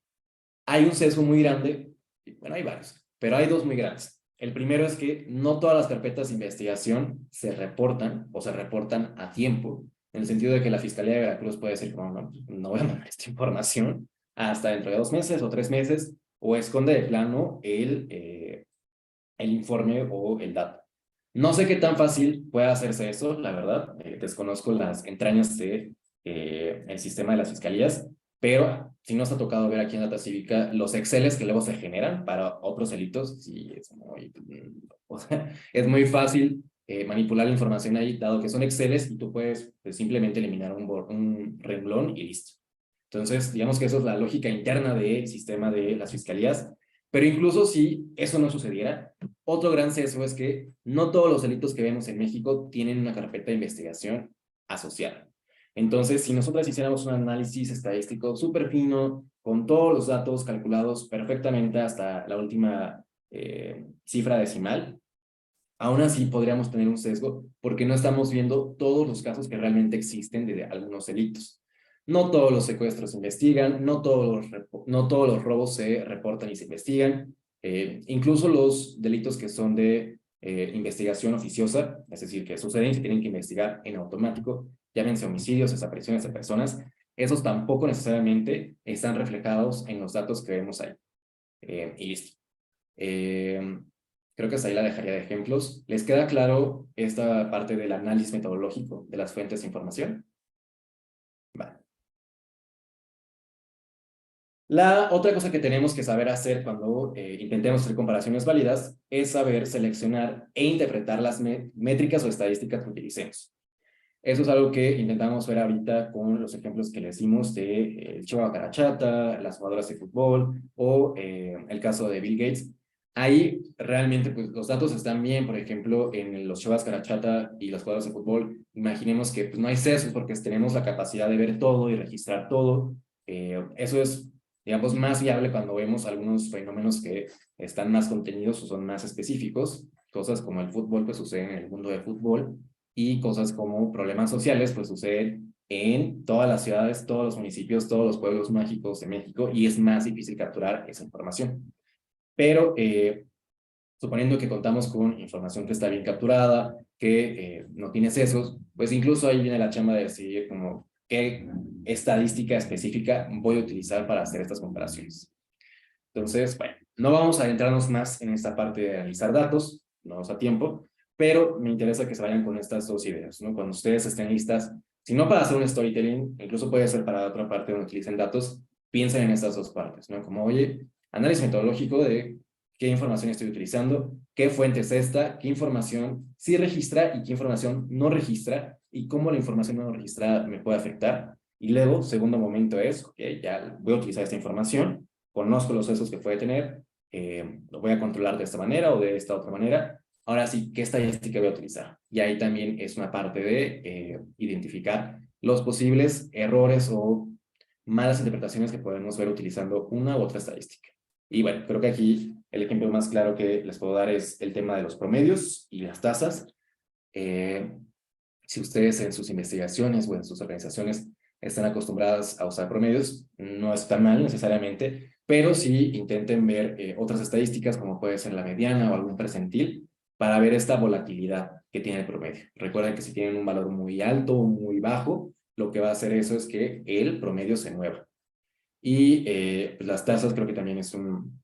hay un sesgo muy grande, bueno, hay varios, pero hay dos muy grandes. El primero es que no todas las carpetas de investigación se reportan o se reportan a tiempo, en el sentido de que la Fiscalía de Veracruz puede decir, no voy a mandar esta información hasta dentro de 2 meses o 3 meses, o esconde de plano el informe o el dato. No sé qué tan fácil puede hacerse eso, la verdad, desconozco las entrañas de el sistema de las fiscalías, pero si nos ha tocado ver aquí en Data Cívica los Exceles que luego se generan para otros delitos, sí, o sea, es muy fácil manipular la información ahí, dado que son Exceles y tú puedes pues, simplemente eliminar un renglón y listo. Entonces, digamos que eso es la lógica interna del sistema de las fiscalías, pero incluso si eso no sucediera, otro gran sesgo es que no todos los delitos que vemos en México tienen una carpeta de investigación asociada. Entonces, si nosotros hiciéramos un análisis estadístico súper fino, con todos los datos calculados perfectamente hasta la última cifra decimal, aún así podríamos tener un sesgo porque no estamos viendo todos los casos que realmente existen de algunos delitos. No todos los secuestros se investigan, no todos los robos se reportan y se investigan, incluso los delitos que son de investigación oficiosa, es decir, que suceden y se tienen que investigar en automático, llámense homicidios, desapariciones de personas, esos tampoco necesariamente están reflejados en los datos que vemos ahí. Y listo. Creo que hasta ahí la dejaría de ejemplos. ¿Les queda claro esta parte del análisis metodológico de las fuentes de información? Vale. La otra cosa que tenemos que saber hacer cuando intentemos hacer comparaciones válidas es saber seleccionar e interpretar las métricas o estadísticas que utilicemos. Eso es algo que intentamos ver ahorita con los ejemplos que les dimos de Chihuahua Carachata, las jugadoras de fútbol o el caso de Bill Gates. Ahí realmente pues, los datos están bien, por ejemplo, en los Chihuahuas Carachata y las jugadoras de fútbol, imaginemos que pues, no hay sesgos porque tenemos la capacidad de ver todo y registrar todo. Eso es, digamos, más viable cuando vemos algunos fenómenos que están más contenidos o son más específicos. Cosas como el fútbol pues suceden en el mundo del fútbol y cosas como problemas sociales pues suceden en todas las ciudades, todos los municipios, todos los pueblos mágicos de México y es más difícil capturar esa información. Pero suponiendo que contamos con información que está bien capturada, que no tiene sesgos, pues incluso ahí viene la chamba de decidir como qué estadística específica voy a utilizar para hacer estas comparaciones. Entonces, bueno, no vamos a adentrarnos más en esta parte de analizar datos, no nos da tiempo, pero me interesa que se vayan con estas dos ideas, ¿no? Cuando ustedes estén listas, si no para hacer un storytelling, incluso puede ser para otra parte donde utilicen datos, piensen en estas dos partes, ¿no? Como, oye, análisis metodológico de qué información estoy utilizando, qué fuente es esta, qué información sí registra y qué información no registra, y cómo la información no registrada me puede afectar. Y luego, segundo momento es, ok, ya voy a utilizar esta información, conozco los sesgos que puede tener, lo voy a controlar de esta manera o de esta otra manera. Ahora sí, ¿qué estadística voy a utilizar? Y ahí también es una parte de identificar los posibles errores o malas interpretaciones que podemos ver utilizando una u otra estadística. Y bueno, creo que aquí el ejemplo más claro que les puedo dar es el tema de los promedios y las tasas. Si ustedes en sus investigaciones o en sus organizaciones están acostumbradas a usar promedios, no está mal necesariamente, pero sí intenten ver otras estadísticas como puede ser la mediana o algún percentil para ver esta volatilidad que tiene el promedio. Recuerden que si tienen un valor muy alto o muy bajo, lo que va a hacer eso es que el promedio se mueva. Y pues las tasas creo que también es un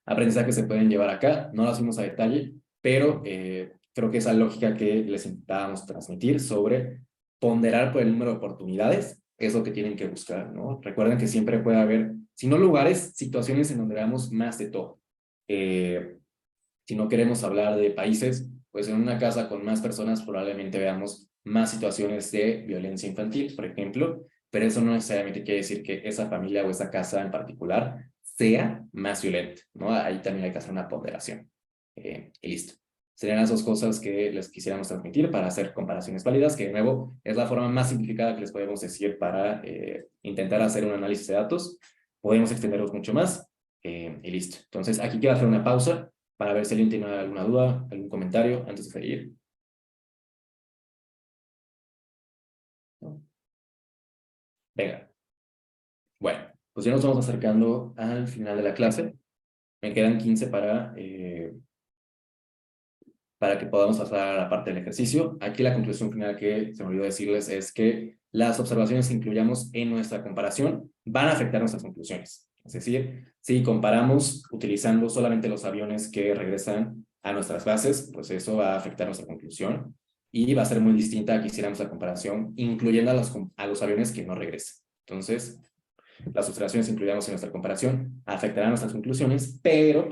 aprendizaje que se pueden llevar acá. No las vimos a detalle, pero creo que esa lógica que les intentábamos transmitir sobre ponderar por el número de oportunidades es lo que tienen que buscar, ¿no? Recuerden que siempre puede haber, si no lugares, situaciones en donde veamos más de todo. Si no queremos hablar de países, pues en una casa con más personas probablemente veamos más situaciones de violencia infantil, por ejemplo, pero eso no necesariamente quiere decir que esa familia o esa casa en particular sea más violenta, ¿no? Ahí también hay que hacer una ponderación. Y listo. Serían las dos cosas que les quisiéramos transmitir para hacer comparaciones válidas, que de nuevo es la forma más simplificada que les podemos decir para intentar hacer un análisis de datos. Podemos extenderlos mucho más y listo. Entonces aquí quiero hacer una pausa para ver si alguien tiene alguna duda, algún comentario antes de seguir. ¿No? Venga. Bueno, pues ya nos vamos acercando al final de la clase. Me quedan 15 para que podamos pasar a la parte del ejercicio. Aquí la conclusión final que se me olvidó decirles es que las observaciones que incluyamos en nuestra comparación van a afectar nuestras conclusiones. Es decir, si comparamos utilizando solamente los aviones que regresan a nuestras bases, pues eso va a afectar nuestra conclusión y va a ser muy distinta a que hiciéramos la comparación incluyendo a los aviones que no regresan. Entonces, las observaciones incluidas en nuestra comparación afectarán nuestras conclusiones, pero,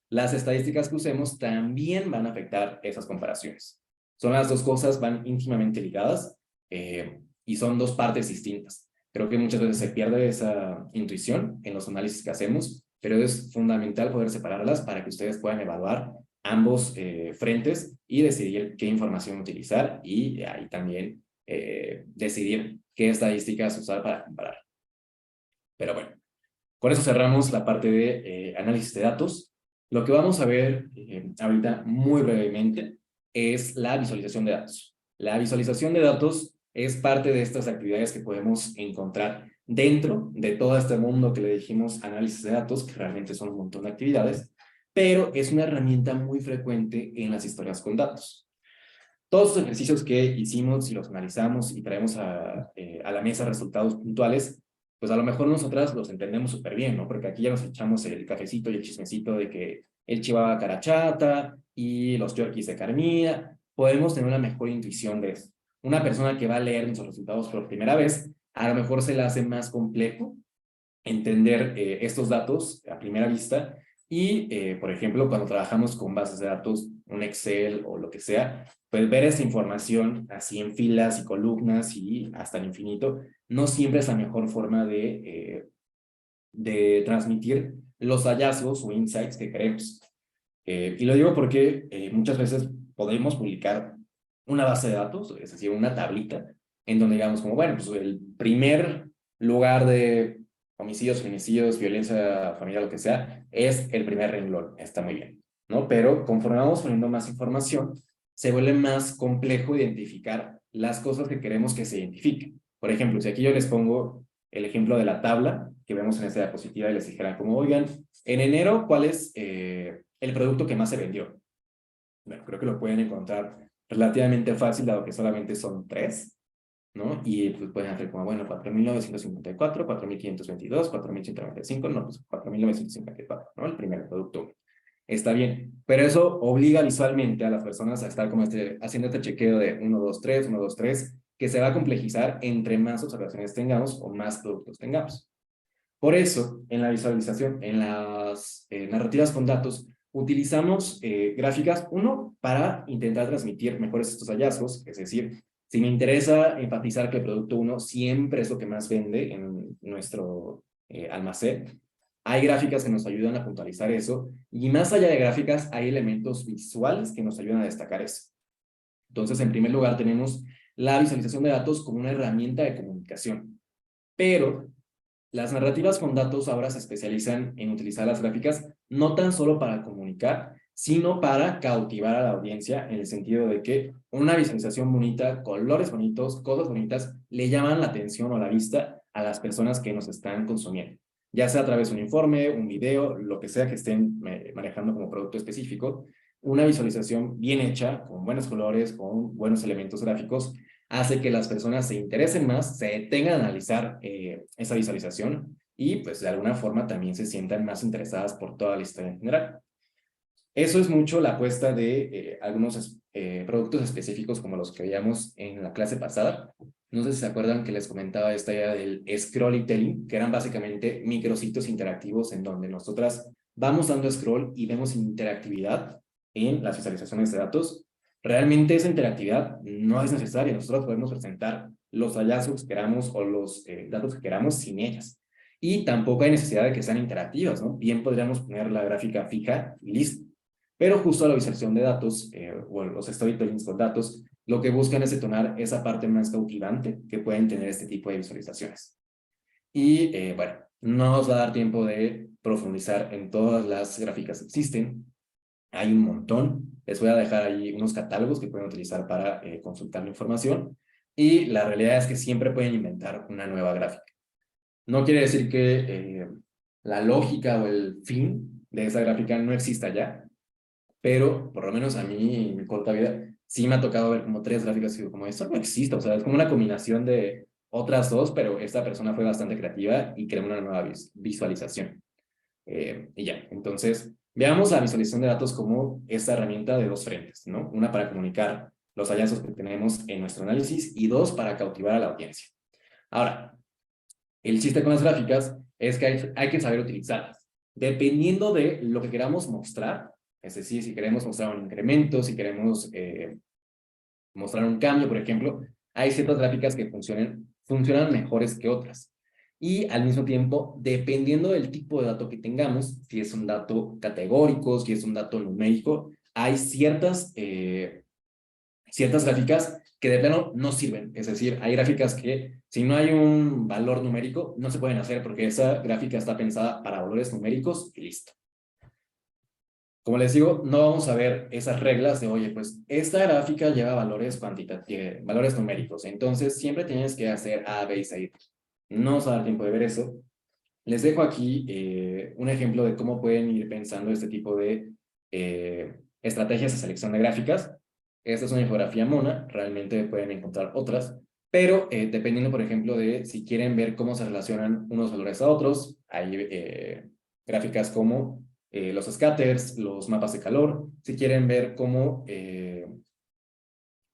las estadísticas que usemos también van a afectar esas comparaciones. Son las dos cosas, van íntimamente ligadas y son dos partes distintas. Creo que muchas veces se pierde esa intuición en los análisis que hacemos, pero es fundamental poder separarlas para que ustedes puedan evaluar ambos frentes y decidir qué información utilizar y ahí también decidir qué estadísticas usar para comparar. Pero bueno, con eso cerramos la parte de análisis de datos. Lo que vamos a ver ahorita muy brevemente es la visualización de datos. La visualización de datos es parte de estas actividades que podemos encontrar dentro de todo este mundo que le dijimos análisis de datos, que realmente son un montón de actividades, pero es una herramienta muy frecuente en las historias con datos. Todos los ejercicios que hicimos y los analizamos y traemos a la mesa resultados puntuales, pues a lo mejor nosotras los entendemos súper bien, ¿no? Porque aquí ya nos echamos el cafecito y el chismecito de que el chihuahua carachata y los yorkies de Carmilla, podemos tener una mejor intuición de eso. Una persona que va a leer nuestros resultados por primera vez, a lo mejor se le hace más complejo entender estos datos a primera vista y, por ejemplo, cuando trabajamos con bases de datos, un Excel o lo que sea, pues ver esa información así en filas y columnas y hasta el infinito, no siempre es la mejor forma de transmitir los hallazgos o insights que queremos. Y lo digo porque muchas veces podemos publicar una base de datos, es decir, una tablita, en donde digamos como, bueno, pues el primer lugar de homicidios, feminicidios, violencia familiar, lo que sea, es el primer renglón, está muy bien, ¿no? Pero conforme vamos poniendo más información, se vuelve más complejo identificar las cosas que queremos que se identifiquen. Por ejemplo, si aquí yo les pongo el ejemplo de la tabla que vemos en esta diapositiva y les dijera como, oigan, en enero, ¿cuál es el producto que más se vendió? Bueno, creo que lo pueden encontrar relativamente fácil, dado que solamente son 3, ¿no? Y pues pueden hacer como, bueno, 4.954, 4.522, 4.195, no, pues 4.954, ¿no? El primer producto. Está bien, pero eso obliga visualmente a las personas a estar como haciendo este chequeo de 1, 2, 3, 1, 2, 3, que se va a complejizar entre más observaciones tengamos o más productos tengamos. Por eso, en la visualización, en las narrativas con datos, utilizamos gráficas, uno, para intentar transmitir mejores estos hallazgos, es decir, si me interesa enfatizar que el producto 1 siempre es lo que más vende en nuestro almacén, hay gráficas que nos ayudan a puntualizar eso, y más allá de gráficas, hay elementos visuales que nos ayudan a destacar eso. Entonces, en primer lugar, tenemos la visualización de datos como una herramienta de comunicación, pero las narrativas con datos ahora se especializan en utilizar las gráficas no tan solo para comunicar, sino para cautivar a la audiencia en el sentido de que una visualización bonita, colores bonitos, cosas bonitas, le llaman la atención o la vista a las personas que nos están consumiendo. Ya sea a través de un informe, un video, lo que sea que estén manejando como producto específico, una visualización bien hecha, con buenos colores, con buenos elementos gráficos, hace que las personas se interesen más, se detengan a analizar esa visualización y pues de alguna forma también se sientan más interesadas por toda la historia en general. Eso es mucho la apuesta de algunos productos específicos como los que veíamos en la clase pasada. No sé si se acuerdan que les comentaba esta idea del scrollytelling, que eran básicamente micrositios interactivos en donde nosotras vamos dando scroll y vemos interactividad en las visualizaciones de datos. Realmente esa interactividad no es necesaria. Nosotros podemos presentar los hallazgos que queramos o los datos que queramos sin ellas. Y tampoco hay necesidad de que sean interactivas, ¿no? Bien podríamos poner la gráfica fija y listo. Pero justo la visualización de datos o los storytellings con datos, lo que buscan es detonar esa parte más cautivante que pueden tener este tipo de visualizaciones. Y bueno, no nos va a dar tiempo de profundizar en todas las gráficas que existen. Hay un montón. Les voy a dejar ahí unos catálogos que pueden utilizar para consultar la información. Y la realidad es que siempre pueden inventar una nueva gráfica. No quiere decir que la lógica o el fin de esa gráfica no exista ya, pero por lo menos a mí, en mi corta vida, sí me ha tocado ver como 3 gráficas y digo, como esto no existe, o sea, es como una combinación de otras 2, pero esta persona fue bastante creativa y creó una nueva visualización. Y ya, entonces, veamos la visualización de datos como esta herramienta de 2 frentes, ¿no? Una para comunicar los hallazgos que tenemos en nuestro análisis y 2 para cautivar a la audiencia. Ahora, El chiste con las gráficas es que hay que saber utilizarlas. Dependiendo de lo que queramos mostrar, es decir, si queremos mostrar un incremento, si queremos mostrar un cambio, por ejemplo, hay ciertas gráficas que funcionan mejores que otras. Y al mismo tiempo, dependiendo del tipo de dato que tengamos, si es un dato categórico, si es un dato numérico, hay ciertas gráficas que de plano no sirven. Es decir, hay gráficas que si no hay un valor numérico, no se pueden hacer porque esa gráfica está pensada para valores numéricos y listo. Como les digo, no vamos a ver esas reglas de, oye, pues esta gráfica lleva valores cuantitativos, valores numéricos, entonces siempre tienes que hacer A, B y C. No os va a dar tiempo de ver eso. Les dejo aquí un ejemplo de cómo pueden ir pensando este tipo de estrategias de selección de gráficas. Esta es una infografía mona, realmente pueden encontrar otras, pero dependiendo, por ejemplo, de si quieren ver cómo se relacionan unos valores a otros, hay gráficas como los scatters, los mapas de calor, si quieren ver cómo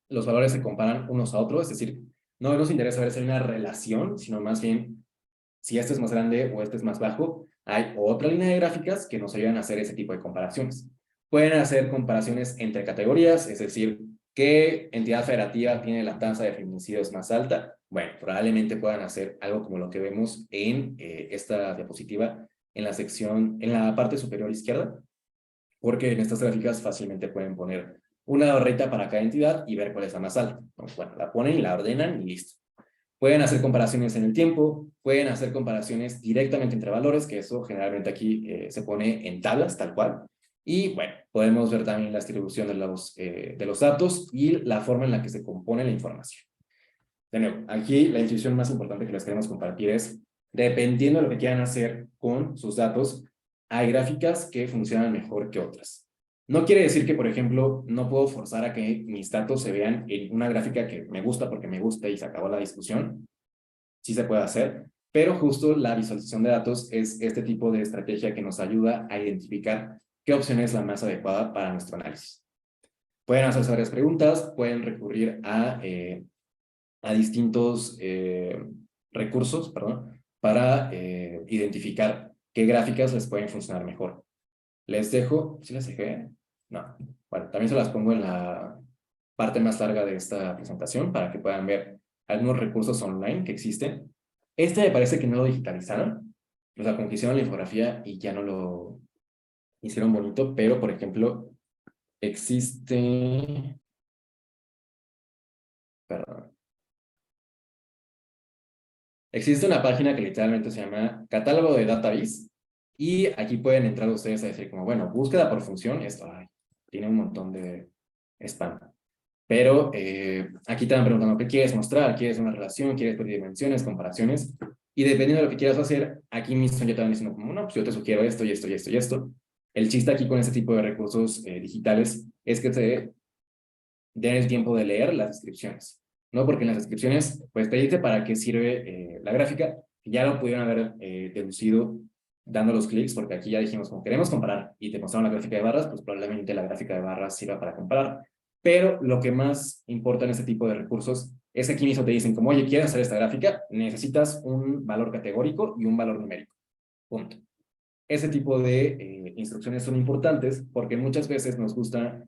los valores se comparan unos a otros, es decir, no nos interesa ver si hay una relación, sino más bien si este es más grande o este es más bajo, hay otra línea de gráficas que nos ayudan a hacer ese tipo de comparaciones. Pueden hacer comparaciones entre categorías, es decir, ¿qué entidad federativa tiene la tasa de feminicidios más alta? Bueno, probablemente puedan hacer algo como lo que vemos en esta diapositiva en la parte superior izquierda, porque en estas gráficas fácilmente pueden poner una barrita para cada entidad y ver cuál es la más alta. Bueno, la ponen, la ordenan y listo. Pueden hacer comparaciones en el tiempo, pueden hacer comparaciones directamente entre valores, que eso generalmente aquí se pone en tablas, tal cual. Y bueno, podemos ver también la distribución de los datos y la forma en la que se compone la información. De nuevo, aquí la intuición más importante que les queremos compartir es, dependiendo de lo que quieran hacer con sus datos, hay gráficas que funcionan mejor que otras. No quiere decir que, por ejemplo, no puedo forzar a que mis datos se vean en una gráfica que me gusta porque me gusta y se acabó la discusión. Sí se puede hacer, pero justo la visualización de datos es este tipo de estrategia que nos ayuda a identificar qué opción es la más adecuada para nuestro análisis. Pueden hacerse varias preguntas, pueden recurrir a distintos recursos, perdón, para identificar qué gráficas les pueden funcionar mejor. Les dejo, ¿sí les dejé? No. Bueno, también se las pongo en la parte más larga de esta presentación para que puedan ver algunos recursos online que existen. Este me parece que no lo digitalizaron, o sea, como que hicieron la infografía y ya no lo hicieron bonito, pero por ejemplo, existe... Perdón. Existe una página que literalmente se llama Catálogo de Database y aquí pueden entrar ustedes a decir como, bueno, búsqueda por función, esto tiene un montón de spam. Pero aquí te van preguntando qué quieres mostrar, quieres una relación, quieres dimensiones, comparaciones, y dependiendo de lo que quieras hacer, aquí mismo ya te van diciendo como, no, pues yo te sugiero esto y esto y esto y esto. El chiste aquí con este tipo de recursos digitales es que te den el tiempo de leer las descripciones, ¿no? Porque en las descripciones, pues te dice para qué sirve la gráfica, que ya lo pudieron haber deducido dando los clics, porque aquí ya dijimos, como queremos comparar y te mostraron la gráfica de barras, pues probablemente la gráfica de barras sirva para comparar. Pero lo que más importa en este tipo de recursos es que aquí mismo te dicen como, oye, ¿quieres hacer esta gráfica? Necesitas un valor categórico y un valor numérico. Punto. Ese tipo de instrucciones son importantes porque muchas veces nos gusta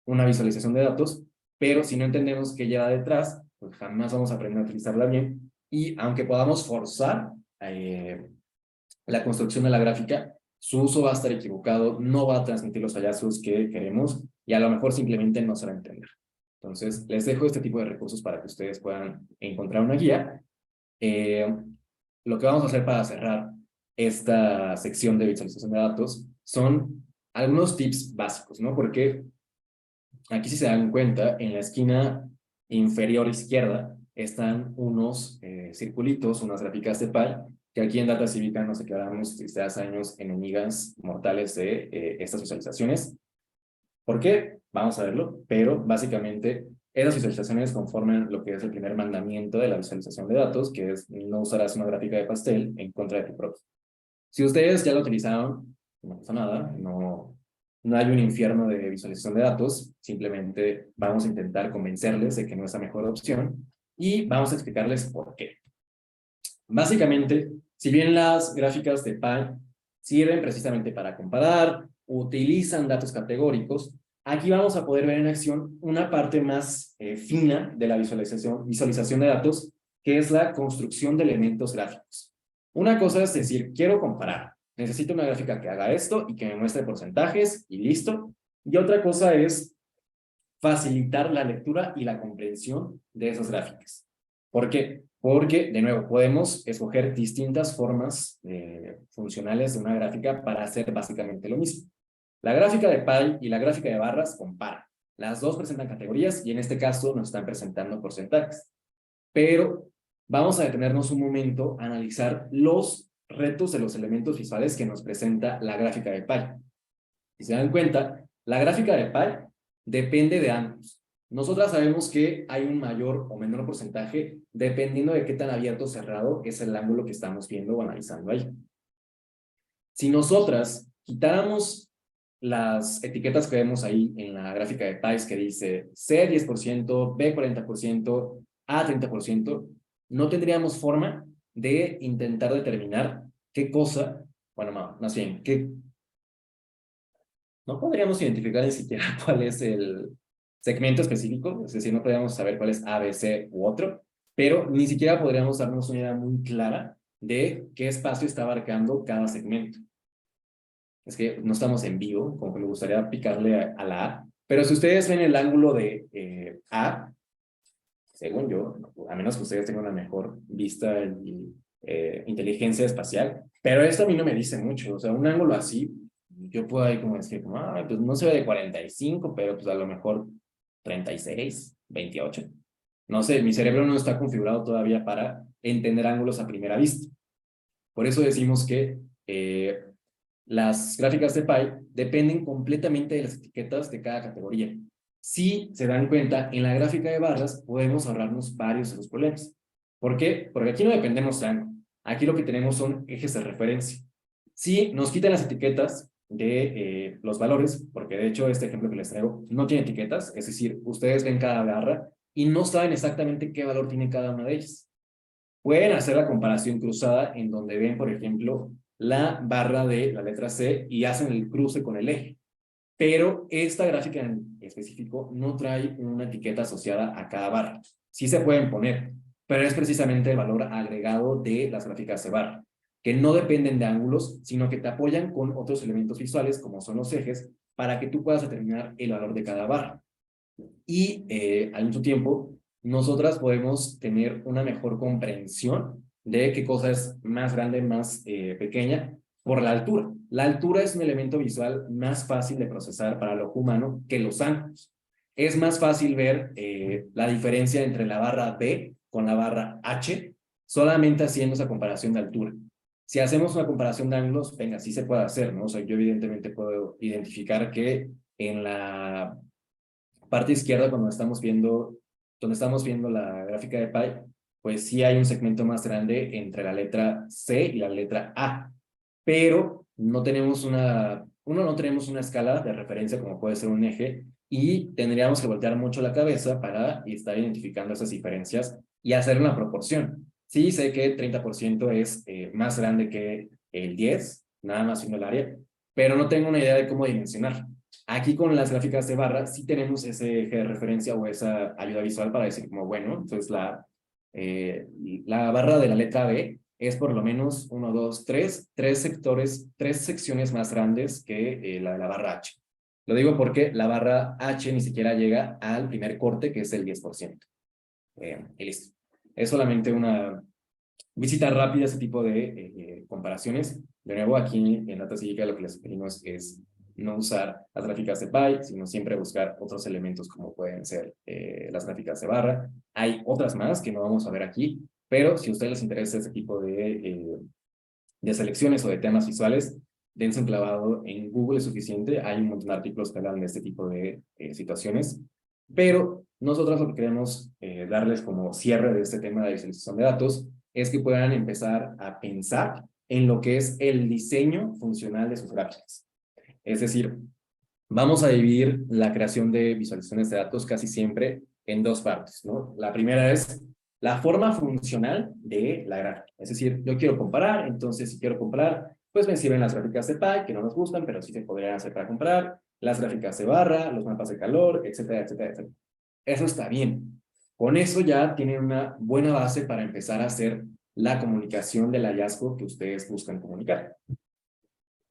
una visualización de datos, pero si no entendemos qué lleva detrás, pues jamás vamos a aprender a utilizarla bien. Y aunque podamos forzar la construcción de la gráfica, su uso va a estar equivocado, no va a transmitir los hallazgos que queremos y a lo mejor simplemente no se va a entender. Entonces, les dejo este tipo de recursos para que ustedes puedan encontrar una guía. Lo que vamos a hacer para cerrar esta sección de visualización de datos son algunos tips básicos, ¿no? Porque aquí, si se dan cuenta, en la esquina inferior izquierda están unos circulitos, unas gráficas de pie, que aquí en Data Cívica nos declaramos desde hace años enemigas mortales de estas visualizaciones. ¿Por qué? Vamos a verlo, pero básicamente esas visualizaciones conforman lo que es el primer mandamiento de la visualización de datos, que es no usarás una gráfica de pastel en contra de tu propio. Si ustedes ya lo utilizaron, no pasa nada, no hay un infierno de visualización de datos, simplemente vamos a intentar convencerles de que no es la mejor opción y vamos a explicarles por qué. Básicamente, si bien las gráficas de Pi sirven precisamente para comparar, utilizan datos categóricos, aquí vamos a poder ver en acción una parte más fina de la visualización de datos, que es la construcción de elementos gráficos. Una cosa es decir, quiero comparar, necesito una gráfica que haga esto y que me muestre porcentajes y listo. Y otra cosa es facilitar la lectura y la comprensión de esas gráficas. ¿Por qué? Porque, de nuevo, podemos escoger distintas formas funcionales de una gráfica para hacer básicamente lo mismo. La gráfica de Pi y la gráfica de barras comparan. Las dos presentan categorías y en este caso nos están presentando porcentajes. Pero vamos a detenernos un momento a analizar los retos de los elementos visuales que nos presenta la gráfica de Pi. Si se dan cuenta, la gráfica de Pi depende de ángulos. Nosotras sabemos que hay un mayor o menor porcentaje dependiendo de qué tan abierto o cerrado es el ángulo que estamos viendo o analizando ahí. Si nosotras quitáramos las etiquetas que vemos ahí en la gráfica de Pi que dice C 10%, B 40%, A 30%, no tendríamos forma de intentar determinar qué cosa, bueno, más bien, no podríamos identificar ni siquiera cuál es el segmento específico, es decir, no podríamos saber cuál es A, B, C u otro, pero ni siquiera podríamos darnos una idea muy clara de qué espacio está abarcando cada segmento. Es que no estamos en vivo, como que me gustaría picarle a la A, pero si ustedes ven el ángulo de A, según yo, a menos que ustedes tengan una mejor vista y inteligencia espacial, pero esto a mí no me dice mucho, o sea, un ángulo así, yo puedo ahí como decir, como, pues no se ve de 45, pero pues a lo mejor 36, 28. No sé, mi cerebro no está configurado todavía para entender ángulos a primera vista. Por eso decimos que las gráficas de Pi dependen completamente de las etiquetas de cada categoría. Si se dan cuenta, en la gráfica de barras podemos ahorrarnos varios de los problemas. ¿Por qué? Porque aquí no dependemos de ángulo. Aquí lo que tenemos son ejes de referencia. Si nos quitan las etiquetas de los valores, porque de hecho este ejemplo que les traigo no tiene etiquetas, es decir, ustedes ven cada barra y no saben exactamente qué valor tiene cada una de ellas. Pueden hacer la comparación cruzada en donde ven, por ejemplo, la barra de la letra C y hacen el cruce con el eje. Pero esta gráfica en específico no trae una etiqueta asociada a cada barra. Sí se pueden poner, pero es precisamente el valor agregado de las gráficas de barra, que no dependen de ángulos, sino que te apoyan con otros elementos visuales, como son los ejes, para que tú puedas determinar el valor de cada barra. Y al mismo tiempo, nosotras podemos tener una mejor comprensión de qué cosa es más grande, más pequeña, por la altura. La altura es un elemento visual más fácil de procesar para el ojo humano que los ángulos. Es más fácil ver la diferencia entre la barra B con la barra H solamente haciendo esa comparación de altura. Si hacemos una comparación de ángulos, venga, sí se puede hacer, ¿no? O sea, yo evidentemente puedo identificar que en la parte izquierda, donde estamos viendo la gráfica de Pi, pues sí hay un segmento más grande entre la letra C y la letra A, pero no tenemos no tenemos una escala de referencia como puede ser un eje y tendríamos que voltear mucho la cabeza para estar identificando esas diferencias y hacer una proporción. Sí, sé que 30% es más grande que el 10, nada más viendo el área, pero no tengo una idea de cómo dimensionar. Aquí con las gráficas de barra sí tenemos ese eje de referencia o esa ayuda visual para decir como, bueno, entonces la barra de la letra B es por lo menos 1, 2, 3 sectores, 3 secciones más grandes que la de la barra H. Lo digo porque la barra H ni siquiera llega al primer corte, que es el 10%. Y listo. Es solamente una visita rápida a ese tipo de comparaciones. De nuevo, aquí en Data Cívica lo que les sugerimos es no usar las gráficas de Pi, sino siempre buscar otros elementos como pueden ser las gráficas de barra. Hay otras más que no vamos a ver aquí, pero si a ustedes les interesa este tipo de selecciones o de temas visuales, dense un clavado en Google, es suficiente. Hay un montón de artículos que hablan de este tipo de situaciones, pero nosotros lo que queremos darles como cierre de este tema de visualización de datos es que puedan empezar a pensar en lo que es el diseño funcional de sus gráficas. Es decir, vamos a dividir la creación de visualizaciones de datos casi siempre en dos partes, ¿no? La primera es la forma funcional de la gráfica. Es decir, yo quiero comparar, entonces si quiero comparar, pues me sirven las gráficas de pie, que no nos gustan, pero sí se podrían hacer para comparar, las gráficas de barra, los mapas de calor, etcétera, etcétera, etcétera. Eso está bien. Con eso ya tienen una buena base para empezar a hacer la comunicación del hallazgo que ustedes buscan comunicar.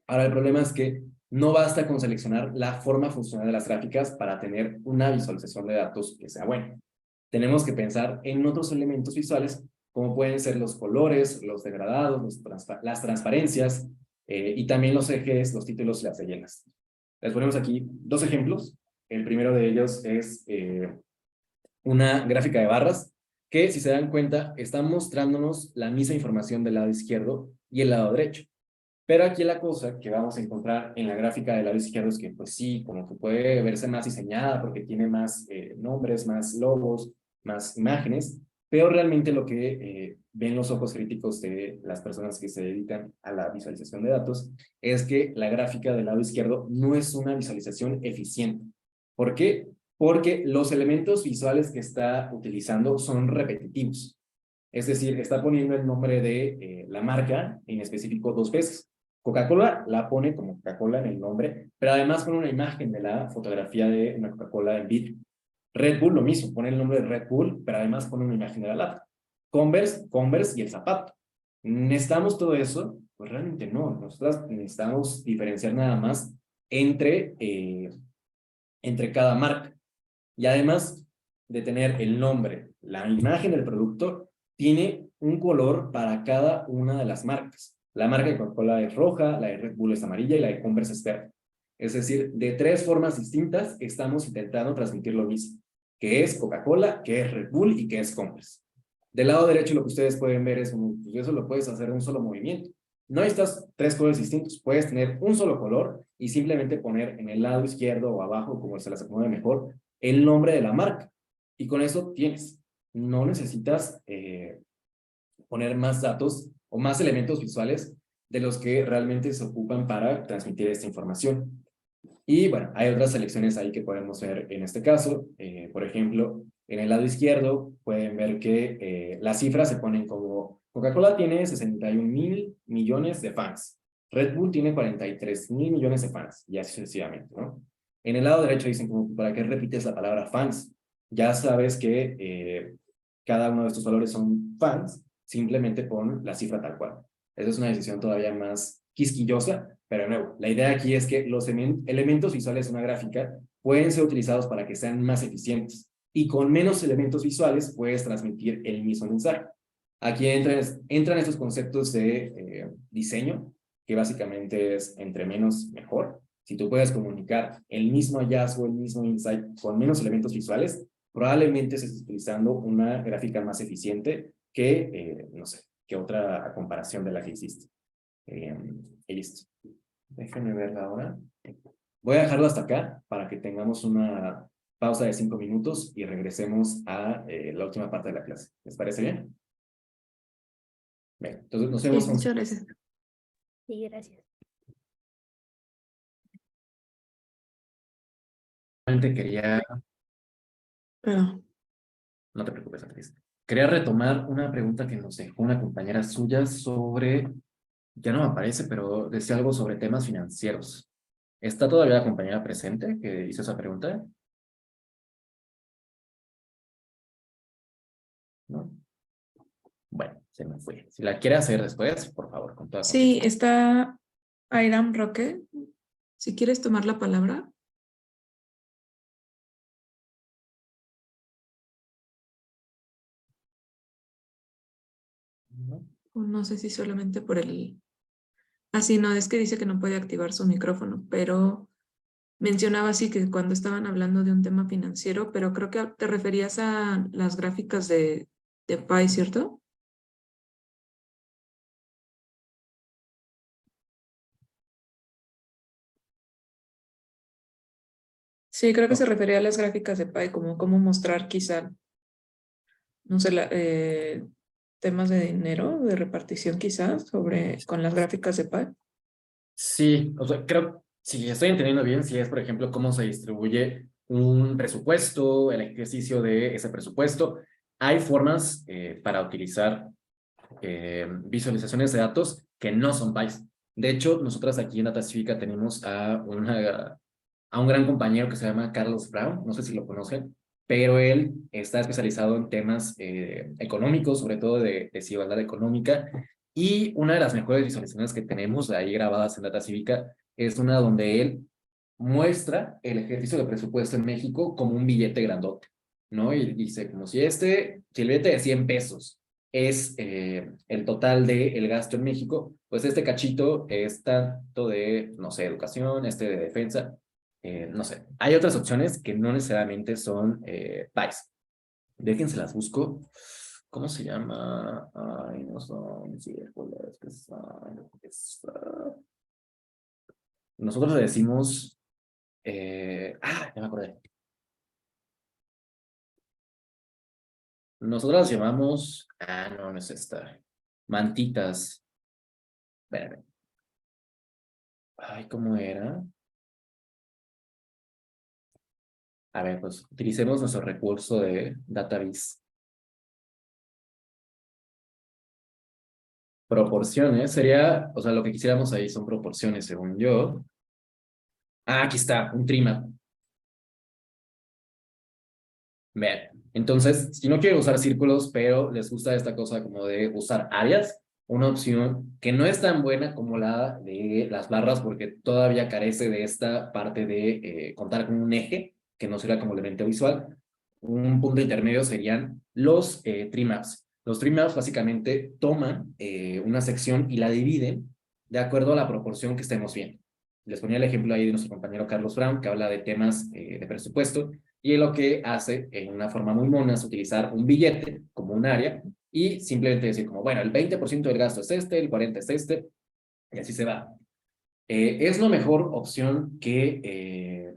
Ahora, el problema es que no basta con seleccionar la forma funcional de las gráficas para tener una visualización de datos que sea buena. Tenemos que pensar en otros elementos visuales, como pueden ser los colores, los degradados, las transparencias, y también los ejes, los títulos y las leyendas. Les ponemos aquí dos ejemplos. El primero de ellos es una gráfica de barras que, si se dan cuenta, está mostrándonos la misma información del lado izquierdo y el lado derecho. Pero aquí la cosa que vamos a encontrar en la gráfica del lado izquierdo es que, pues sí, como que puede verse más diseñada porque tiene más nombres, más logos, más imágenes, pero realmente lo que ven los ojos críticos de las personas que se dedican a la visualización de datos es que la gráfica del lado izquierdo no es una visualización eficiente. ¿Por qué? Porque los elementos visuales que está utilizando son repetitivos. Es decir, está poniendo el nombre de la marca en específico 2 veces. Coca-Cola la pone como Coca-Cola en el nombre, pero además pone una imagen de la fotografía de una Coca-Cola en vidrio. Red Bull lo mismo, pone el nombre de Red Bull, pero además pone una imagen de la lata. Converse, Converse y el zapato. ¿Necesitamos todo eso? Pues realmente no. Nosotros necesitamos diferenciar nada más entre cada marca. Y además de tener el nombre, la imagen del producto, tiene un color para cada una de las marcas. La marca de Coca-Cola es roja, la de Red Bull es amarilla y la de Converse es verde. Es decir, de 3 formas distintas estamos intentando transmitir lo mismo, que es Coca-Cola, que es Red Bull y que es Converse. Del lado derecho lo que ustedes pueden ver es, pues eso lo puedes hacer en un solo movimiento. No necesitas 3 colores distintos, puedes tener un solo color y simplemente poner en el lado izquierdo o abajo, como se las acomode mejor, el nombre de la marca. Y con eso tienes. No necesitas poner más datos o más elementos visuales de los que realmente se ocupan para transmitir esta información. Y bueno, hay otras selecciones ahí que podemos ver en este caso. Por ejemplo, en el lado izquierdo pueden ver que las cifras se ponen como Coca-Cola tiene 61,000 millones de fans. Red Bull tiene 43,000 millones de fans, y así sucesivamente, ¿no? En el lado derecho dicen como, ¿para qué repites la palabra fans? Ya sabes que cada uno de estos valores son fans, simplemente pon la cifra tal cual. Esa es una decisión todavía más quisquillosa, pero de nuevo, la idea aquí es que los elementos visuales de una gráfica pueden ser utilizados para que sean más eficientes, y con menos elementos visuales puedes transmitir el mismo mensaje. Aquí entran estos conceptos de diseño, que básicamente es entre menos mejor. Si tú puedes comunicar el mismo hallazgo, el mismo insight con menos elementos visuales, probablemente estés utilizando una gráfica más eficiente que, no sé, que otra a comparación de la que hiciste. Y listo. Déjenme verla ahora. Voy a dejarlo hasta acá para que tengamos una pausa de 5 minutos y regresemos a la última parte de la clase. ¿Les parece bien? Bien, entonces nos
Sí,
vemos.
muchas gracias.
Sí, gracias.
Quería,
Pero,
no te preocupes, Beatriz. Quería retomar una pregunta que nos dejó una compañera suya sobre, ya no me aparece, pero decía algo sobre temas financieros. ¿Está todavía la compañera presente que hizo esa pregunta? ¿No? Bueno, se me fue. Si la quiere hacer después, por favor, con toda
sí,
confianza.
está Airam Roque. Si quieres tomar la palabra.
¿No?
O no sé si solamente por el... Ah, sí, no, es que dice que no puede activar su micrófono, pero mencionaba así que cuando estaban hablando de un tema financiero, pero creo que te referías a las gráficas de Pi, ¿cierto? Sí, creo que
No.
se refería a las gráficas de Pi, como cómo mostrar quizá, no sé, temas de dinero, de repartición quizás, con las gráficas de Pi.
Sí, o sea, creo, si estoy entendiendo bien, si es, por ejemplo, cómo se distribuye un presupuesto, el ejercicio de ese presupuesto, hay formas para utilizar visualizaciones de datos que no son PIs. De hecho, nosotros aquí en Data Cívica tenemos a un gran compañero que se llama Carlos Brown, no sé si lo conocen, pero él está especializado en temas económicos, sobre todo de desigualdad económica, y una de las mejores visualizaciones que tenemos ahí grabadas en Data Cívica es una donde él muestra el ejercicio de presupuesto en México como un billete grandote, ¿no? Y dice como si el billete de 100 pesos es el total del gasto en México, pues este cachito es tanto de, no sé, educación, de defensa, no sé. Hay otras opciones que no necesariamente son PIs. Déjense las busco. ¿Cómo se llama? Ay, no son círculos. Nosotros le decimos... ya me acordé. Nosotros las llamamos... no, no es esta. Mantitas. Espérame. Ay, ¿cómo era? A ver, pues utilicemos nuestro recurso de Database. Proporciones sería, o sea, lo que quisiéramos ahí son proporciones, según yo. Aquí está, un trimap. Vean, entonces, si no quieren usar círculos, pero les gusta esta cosa como de usar áreas, una opción que no es tan buena como la de las barras, porque todavía carece de esta parte de contar con un eje, que no será como elemento visual. Un punto intermedio serían los trimaps. Los trimaps básicamente toman una sección y la dividen de acuerdo a la proporción que estemos viendo. Les ponía el ejemplo ahí de nuestro compañero Carlos Brown, que habla de temas de presupuesto, y él lo que hace en una forma muy mona es utilizar un billete como un área y simplemente decir como, bueno, el 20% del gasto es el 40% es y así se va. Es la mejor opción que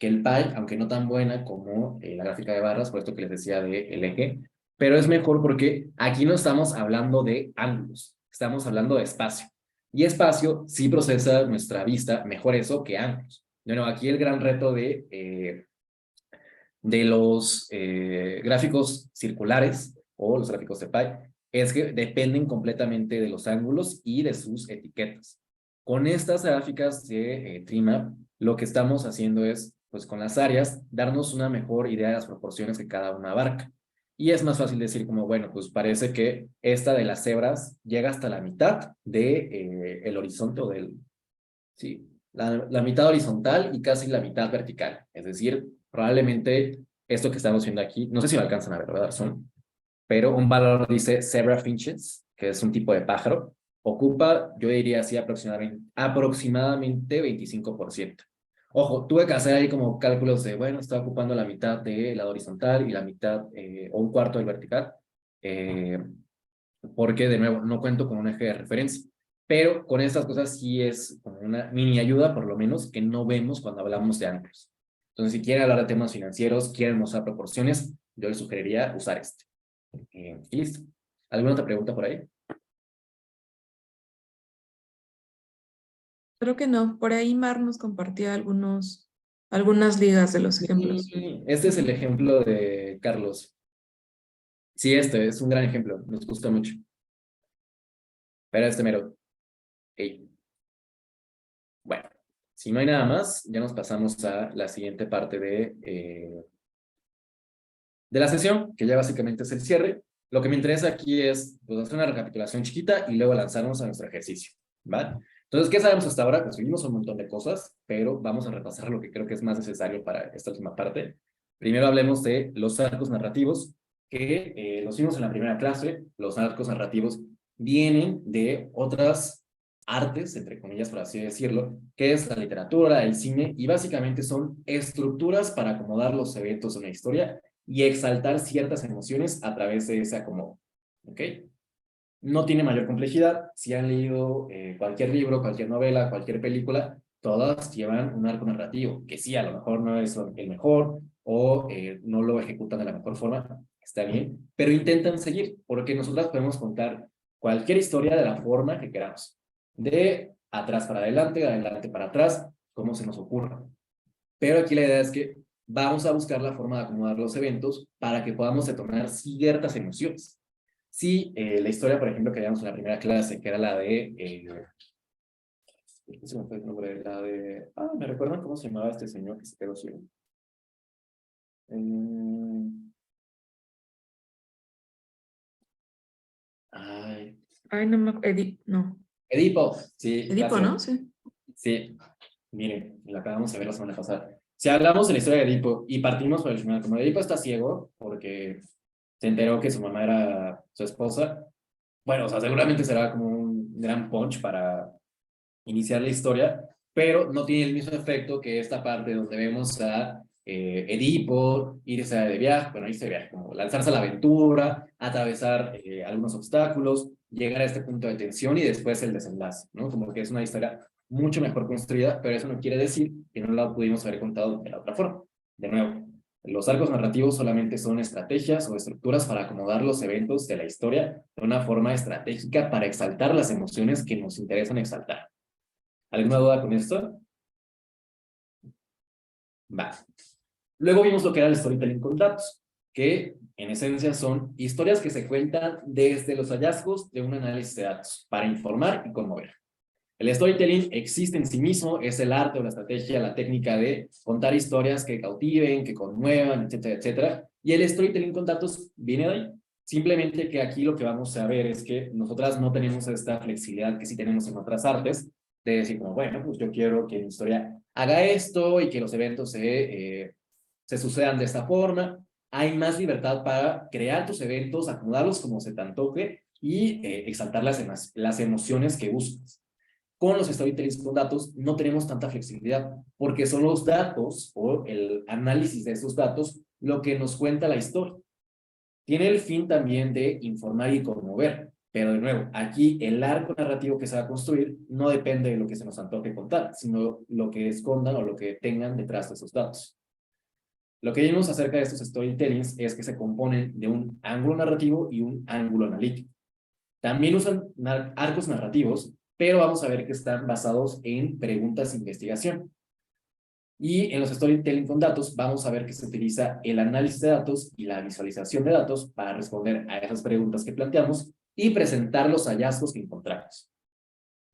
el pie, aunque no tan buena como la gráfica de barras, por esto que les decía del eje, pero es mejor porque aquí no estamos hablando de ángulos, estamos hablando de espacio. Y espacio sí procesa nuestra vista mejor eso que ángulos. Bueno, aquí el gran reto de los gráficos circulares o los gráficos de pie es que dependen completamente de los ángulos y de sus etiquetas. Con estas gráficas de Trimap, lo que estamos haciendo es, pues con las áreas, darnos una mejor idea de las proporciones que cada una abarca. Y es más fácil decir como, bueno, pues parece que esta de las cebras llega hasta la mitad de el horizonte o del... Sí, la mitad horizontal y casi la mitad vertical. Es decir, probablemente esto que estamos viendo aquí, no sé si lo alcanzan a ver, ¿verdad? Pero un valor dice zebra finches, que es un tipo de pájaro, ocupa, yo diría así, aproximadamente 25%. Ojo, tuve que hacer ahí como cálculos de, bueno, está ocupando la mitad de la horizontal y la mitad o un cuarto del vertical, porque de nuevo no cuento con un eje de referencia. Pero con estas cosas sí es como una mini ayuda, por lo menos, que no vemos cuando hablamos de ángulos. Entonces, si quieren hablar de temas financieros, quieren mostrar proporciones, yo les sugeriría usar este. Y listo. ¿Alguna otra pregunta por ahí?
Creo que no. Por ahí Mar nos compartía algunas ligas de los ejemplos.
Sí, este es el ejemplo de Carlos. Sí, este es un gran ejemplo, nos gusta mucho. Pero este mero. Hey. Bueno, si no hay nada más, ya nos pasamos a la siguiente parte de la sesión, que ya básicamente es el cierre. Lo que me interesa aquí es pues, hacer una recapitulación chiquita y luego lanzarnos a nuestro ejercicio, ¿vale? Entonces, ¿qué sabemos hasta ahora? Pues vimos un montón de cosas, pero vamos a repasar lo que creo que es más necesario para esta última parte. Primero hablemos de los arcos narrativos, que los vimos en la primera clase. Los arcos narrativos vienen de otras artes, entre comillas, por así decirlo, que es la literatura, el cine, y básicamente son estructuras para acomodar los eventos de una historia y exaltar ciertas emociones a través de ese acomodo. ¿Ok? No tiene mayor complejidad. Si han leído cualquier libro, cualquier novela, cualquier película, todas llevan un arco narrativo, que sí, a lo mejor no es el mejor o no lo ejecutan de la mejor forma, está bien, pero intentan seguir, porque nosotras podemos contar cualquier historia de la forma que queramos, de atrás para adelante, de adelante para atrás, como se nos ocurra. Pero aquí la idea es que vamos a buscar la forma de acomodar los eventos para que podamos detonar ciertas emociones. Si la historia, por ejemplo, que veíamos en la primera clase, que era la de... ¿qué se me fue el nombre? La de... ¿me recuerdan cómo se llamaba este señor que se quedó ciego? Ay,
Ay, no me no.
Edipo, sí,
Edipo,
gracias.
¿no? Sí.
Sí, miren, lo acabamos de ver la semana pasada. Si hablamos de la historia de Edipo y partimos por el final, como Edipo está ciego porque se enteró que su mamá era su esposa, bueno, o sea, seguramente será como un gran punch para iniciar la historia, pero no tiene el mismo efecto que esta parte donde vemos a Edipo irse de viaje, bueno, irse de viaje, como lanzarse a la aventura, atravesar algunos obstáculos, llegar a este punto de tensión y después el desenlace, ¿no? Como que es una historia mucho mejor construida, pero eso no quiere decir que no la pudimos haber contado de la otra forma. De nuevo, los arcos narrativos solamente son estrategias o estructuras para acomodar los eventos de la historia de una forma estratégica para exaltar las emociones que nos interesan exaltar. ¿Alguna duda con esto? Va. Luego vimos lo que era el storytelling con datos, que en esencia son historias que se cuentan desde los hallazgos de un análisis de datos para informar y conmover. El storytelling existe en sí mismo, es el arte o la estrategia, la técnica de contar historias que cautiven, que conmuevan, etcétera, etcétera. Y el storytelling con datos viene de ahí. Simplemente que aquí lo que vamos a ver es que nosotras no tenemos esta flexibilidad que sí tenemos en otras artes, de decir como, bueno, pues yo quiero que mi historia haga esto y que los eventos se sucedan de esta forma. Hay más libertad para crear tus eventos, acomodarlos como se te antoje y exaltar las emociones que buscas. Con los storytellings con datos no tenemos tanta flexibilidad, porque son los datos o el análisis de esos datos lo que nos cuenta la historia. Tiene el fin también de informar y conmover, pero de nuevo, aquí el arco narrativo que se va a construir no depende de lo que se nos antoje contar, sino lo que escondan o lo que tengan detrás de esos datos. Lo que vimos acerca de estos storytellings es que se componen de un ángulo narrativo y un ángulo analítico. También usan arcos narrativos, pero vamos a ver que están basados en preguntas de investigación. Y en los storytelling con datos vamos a ver que se utiliza el análisis de datos y la visualización de datos para responder a esas preguntas que planteamos y presentar los hallazgos que encontramos.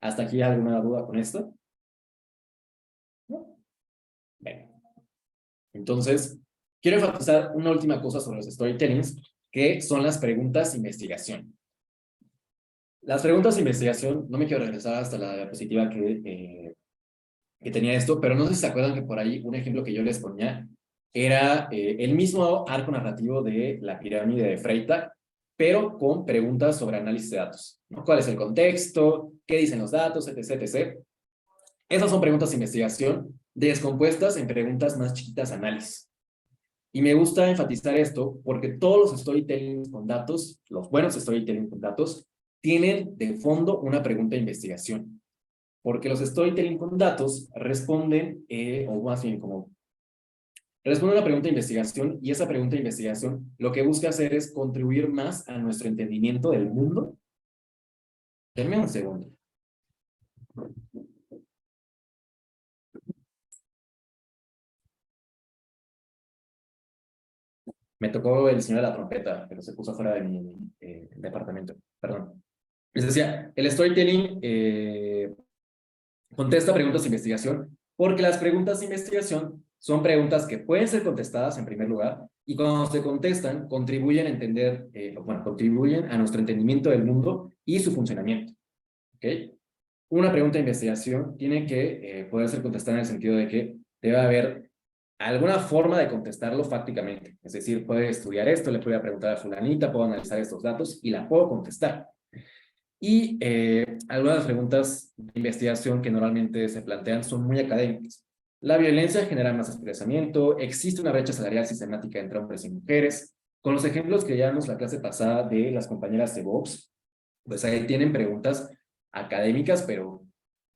¿Hasta aquí alguna duda con esto? ¿No? Bien. Entonces, quiero enfatizar una última cosa sobre los storytellings, que son las preguntas de investigación. Las preguntas de investigación, no me quiero regresar hasta la diapositiva que tenía esto, pero no sé si se acuerdan que por ahí un ejemplo que yo les ponía era el mismo arco narrativo de la pirámide de Freytag, pero con preguntas sobre análisis de datos, ¿no? ¿Cuál es el contexto? ¿Qué dicen los datos? Etc, etc. Esas son preguntas de investigación descompuestas en preguntas más chiquitas de análisis. Y me gusta enfatizar esto porque todos los storytelling con datos, los buenos storytelling con datos, tienen de fondo una pregunta de investigación. Porque los storytelling con datos responden, o más bien como, responden a una pregunta de investigación y esa pregunta de investigación lo que busca hacer es contribuir más a nuestro entendimiento del mundo. Denme un segundo. Me tocó el señor de la trompeta, pero se puso fuera de mi departamento. Perdón. Les decía, el storytelling contesta preguntas de investigación porque las preguntas de investigación son preguntas que pueden ser contestadas en primer lugar y cuando se contestan contribuyen a entender, contribuyen a nuestro entendimiento del mundo y su funcionamiento. ¿Okay? Una pregunta de investigación tiene que poder ser contestada en el sentido de que debe haber alguna forma de contestarlo fácticamente. Es decir, puede estudiar esto, le puedo preguntar a fulanita, puedo analizar estos datos y la puedo contestar. Y algunas preguntas de investigación que normalmente se plantean son muy académicas. La violencia genera más expresamiento, existe una brecha salarial sistemática entre hombres y mujeres. Con los ejemplos que llevamos la clase pasada de las compañeras de Vox, pues ahí tienen preguntas académicas, pero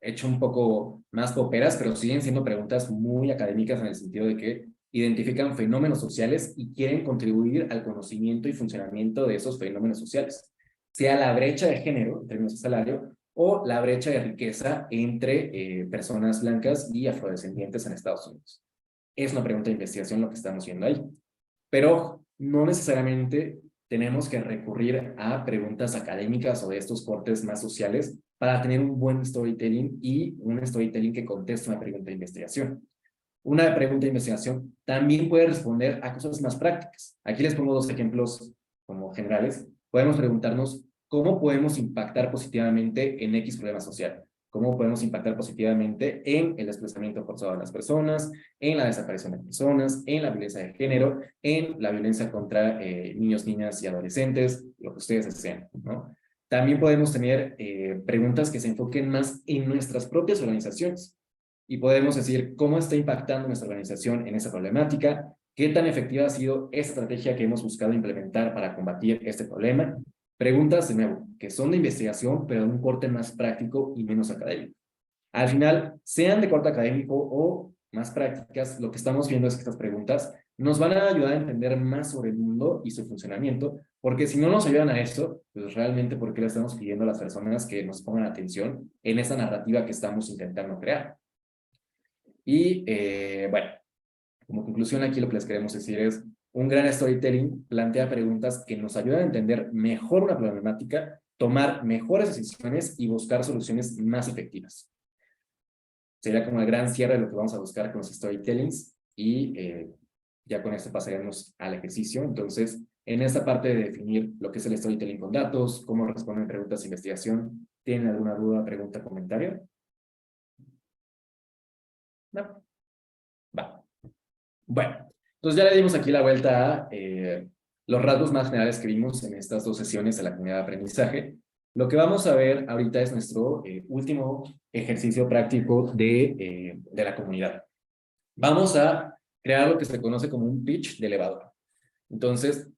hecho un poco más poperas, pero siguen siendo preguntas muy académicas en el sentido de que identifican fenómenos sociales y quieren contribuir al conocimiento y funcionamiento de esos fenómenos sociales, sea la brecha de género en términos de salario o la brecha de riqueza entre personas blancas y afrodescendientes en Estados Unidos. es una pregunta de investigación lo que estamos viendo ahí. Pero no necesariamente tenemos que recurrir a preguntas académicas o de estos cortes más sociales para tener un buen storytelling y un storytelling que conteste una pregunta de investigación. Una pregunta de investigación también puede responder a cosas más prácticas. Aquí les pongo dos ejemplos como generales. Podemos preguntarnos cómo podemos impactar positivamente en X problema social. Cómo podemos impactar positivamente en el desplazamiento forzado de las personas, en la desaparición de personas, en la violencia de género, en la violencia contra niños, niñas y adolescentes, lo que ustedes deseen, ¿no? También podemos tener preguntas que se enfoquen más en nuestras propias organizaciones. Y podemos decir cómo está impactando nuestra organización en esa problemática, qué tan efectiva ha sido esa estrategia que hemos buscado implementar para combatir este problema. Preguntas, de nuevo, que son de investigación, pero de un corte más práctico y menos académico. Al final, sean de corte académico o más prácticas, lo que estamos viendo es que estas preguntas nos van a ayudar a entender más sobre el mundo y su funcionamiento, porque si no nos ayudan a eso, pues realmente, ¿por qué le estamos pidiendo a las personas que nos pongan atención en esa narrativa que estamos intentando crear? Y bueno, como conclusión aquí lo que les queremos decir es, un gran storytelling plantea preguntas que nos ayudan a entender mejor una problemática, tomar mejores decisiones y buscar soluciones más efectivas. Sería como el gran cierre de lo que vamos a buscar con los storytellings y ya con esto pasaremos al ejercicio. Entonces, en esta parte de definir lo que es el storytelling con datos, cómo responden preguntas de investigación, ¿tienen alguna duda, pregunta, comentario? No. Va. Bueno, entonces ya le dimos aquí la vuelta a los rasgos más generales que vimos en estas dos sesiones de la comunidad de aprendizaje. Lo que vamos a ver ahorita es nuestro último ejercicio práctico de la comunidad. Vamos a crear lo que se conoce como un pitch de elevador. Entonces,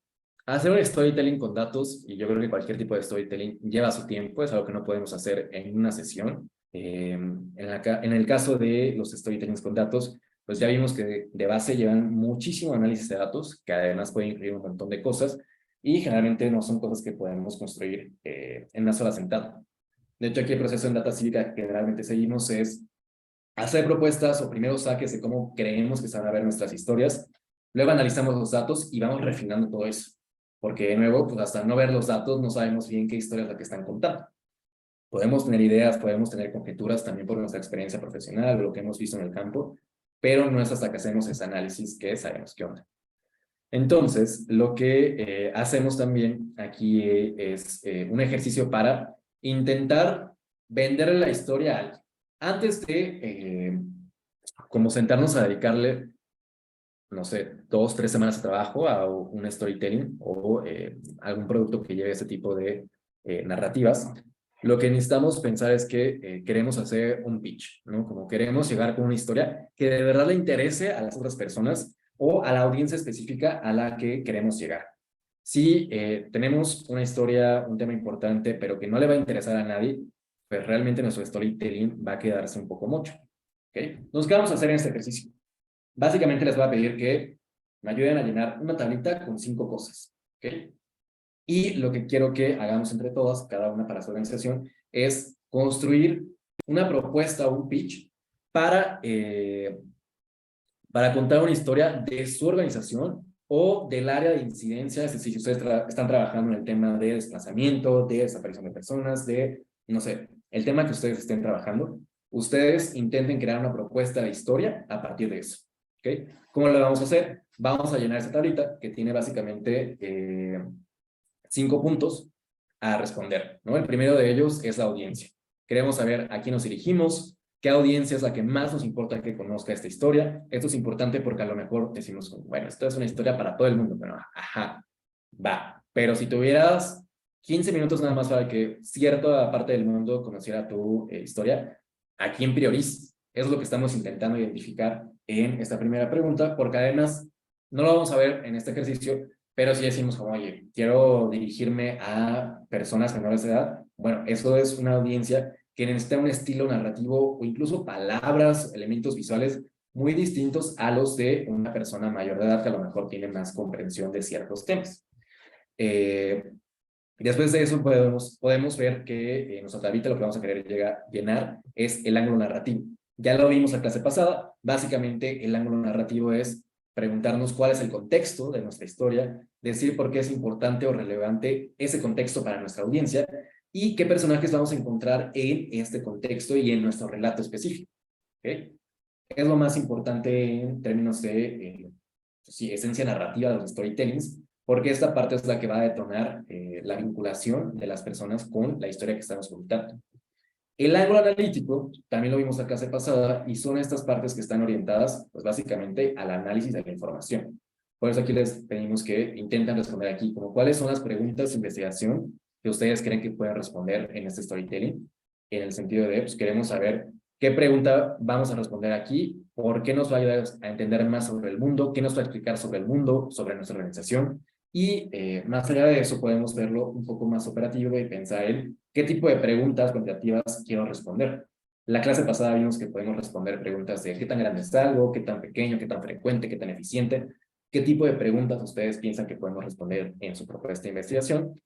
hacer un storytelling con datos, y yo creo que cualquier tipo de storytelling lleva su tiempo, es algo que no podemos hacer en una sesión. En el caso de los storytellings con datos, pues ya vimos que de base llevan muchísimo análisis de datos, que además pueden incluir un montón de cosas, y generalmente no son cosas que podemos construir en una sola sentada. De hecho, aquí el proceso en Data Cívica que generalmente seguimos es hacer propuestas o primeros saques de cómo creemos que se van a ver nuestras historias, luego analizamos los datos y vamos refinando todo eso, porque de nuevo, pues hasta no ver los datos no sabemos bien qué historia es la que están contando. Podemos tener ideas, podemos tener conjeturas también por nuestra experiencia profesional, lo que hemos visto en el campo, pero no es hasta que hacemos ese análisis que sabemos qué onda. Entonces, lo que hacemos también aquí es un ejercicio para intentar venderle la historia a alguien. Antes de como sentarnos a dedicarle, no sé, 2, 3 semanas de trabajo a un storytelling o algún producto que lleve ese tipo de narrativas, lo que necesitamos pensar es que queremos hacer un pitch, ¿no? Como queremos llegar con una historia que de verdad le interese a las otras personas o a la audiencia específica a la que queremos llegar. Si tenemos una historia, un tema importante, pero que no le va a interesar a nadie, pues realmente nuestro storytelling va a quedarse un poco mucho. ¿Okay? Entonces, ¿qué vamos a hacer en este ejercicio? Básicamente les voy a pedir que me ayuden a llenar una tablita con 5 cosas. ¿Okay? Y lo que quiero que hagamos entre todas, cada una para su organización, es construir una propuesta o un pitch para contar una historia de su organización o del área de incidencia, es decir, si ustedes están trabajando en el tema de desplazamiento, de desaparición de personas, de, no sé, el tema que ustedes estén trabajando, ustedes intenten crear una propuesta de historia a partir de eso. ¿Okay? ¿Cómo lo vamos a hacer? Vamos a llenar esa tablita que tiene básicamente 5 puntos a responder, ¿no? El primero de ellos es la audiencia. Queremos saber a quién nos dirigimos, qué audiencia es la que más nos importa que conozca esta historia. Esto es importante porque a lo mejor decimos, bueno, esto es una historia para todo el mundo, pero ajá, va. Pero si tuvieras 15 minutos nada más para que cierta parte del mundo conociera tu historia, ¿a quién priorizas? Eso es lo que estamos intentando identificar en esta primera pregunta, porque además no lo vamos a ver en este ejercicio, pero si decimos como, oye, quiero dirigirme a personas menores de edad, bueno, eso es una audiencia que necesita un estilo narrativo o incluso palabras, elementos visuales muy distintos a los de una persona mayor de edad que a lo mejor tiene más comprensión de ciertos temas. Después de eso podemos ver que en nuestra tablita lo que vamos a querer llenar es el ángulo narrativo. Ya lo vimos la clase pasada. Básicamente, el ángulo narrativo es preguntarnos cuál es el contexto de nuestra historia, decir por qué es importante o relevante ese contexto para nuestra audiencia y qué personajes vamos a encontrar en este contexto y en nuestro relato específico. ¿Okay? Es lo más importante en términos de sí, esencia narrativa de los storytellings, porque esta parte es la que va a detonar la vinculación de las personas con la historia que estamos contando. El ángulo analítico, también lo vimos la clase pasada, y son estas partes que están orientadas, pues básicamente, al análisis de la información. Por eso aquí les pedimos que intenten responder aquí, como cuáles son las preguntas de investigación que ustedes creen que pueden responder en este storytelling, en el sentido de, pues queremos saber qué pregunta vamos a responder aquí, por qué nos va a ayudar a entender más sobre el mundo, qué nos va a explicar sobre el mundo, sobre nuestra organización, y más allá de eso podemos verlo un poco más operativo y pensar en qué tipo de preguntas cuantitativas quiero responder. La clase pasada vimos que podemos responder preguntas de qué tan grande es algo, qué tan pequeño, qué tan frecuente, qué tan eficiente, qué tipo de preguntas ustedes piensan que podemos responder en su propuesta de investigación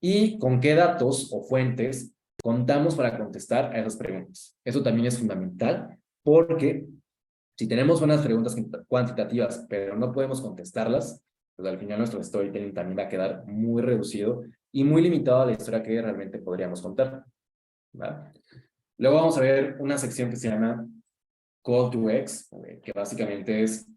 y con qué datos o fuentes contamos para contestar a esas preguntas. Eso también es fundamental porque si tenemos unas preguntas cuantitativas pero no podemos contestarlas, pues al final nuestro storytelling también va a quedar muy reducido y muy limitado a la historia que realmente podríamos contar. ¿Vale? Luego vamos a ver una sección que se llama Call to X, que básicamente es,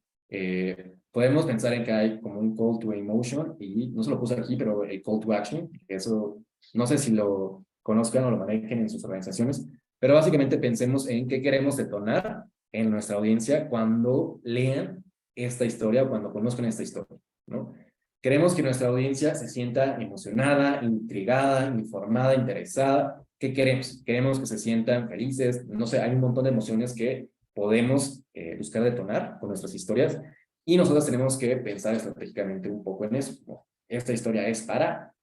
podemos pensar en que hay como un Call to Emotion, y no se lo puse aquí, pero el Call to Action, que eso no sé si lo conozcan o lo manejen en sus organizaciones, pero básicamente pensemos en qué queremos detonar en nuestra audiencia cuando lean esta historia o cuando conozcan esta historia, ¿no? Queremos que nuestra audiencia se sienta emocionada, intrigada, informada, interesada. ¿Qué queremos? Queremos que se sientan felices. No sé, hay un montón de emociones que podemos buscar detonar con nuestras historias y nosotros tenemos que pensar estratégicamente un poco en eso. ¿No? Esta historia es para...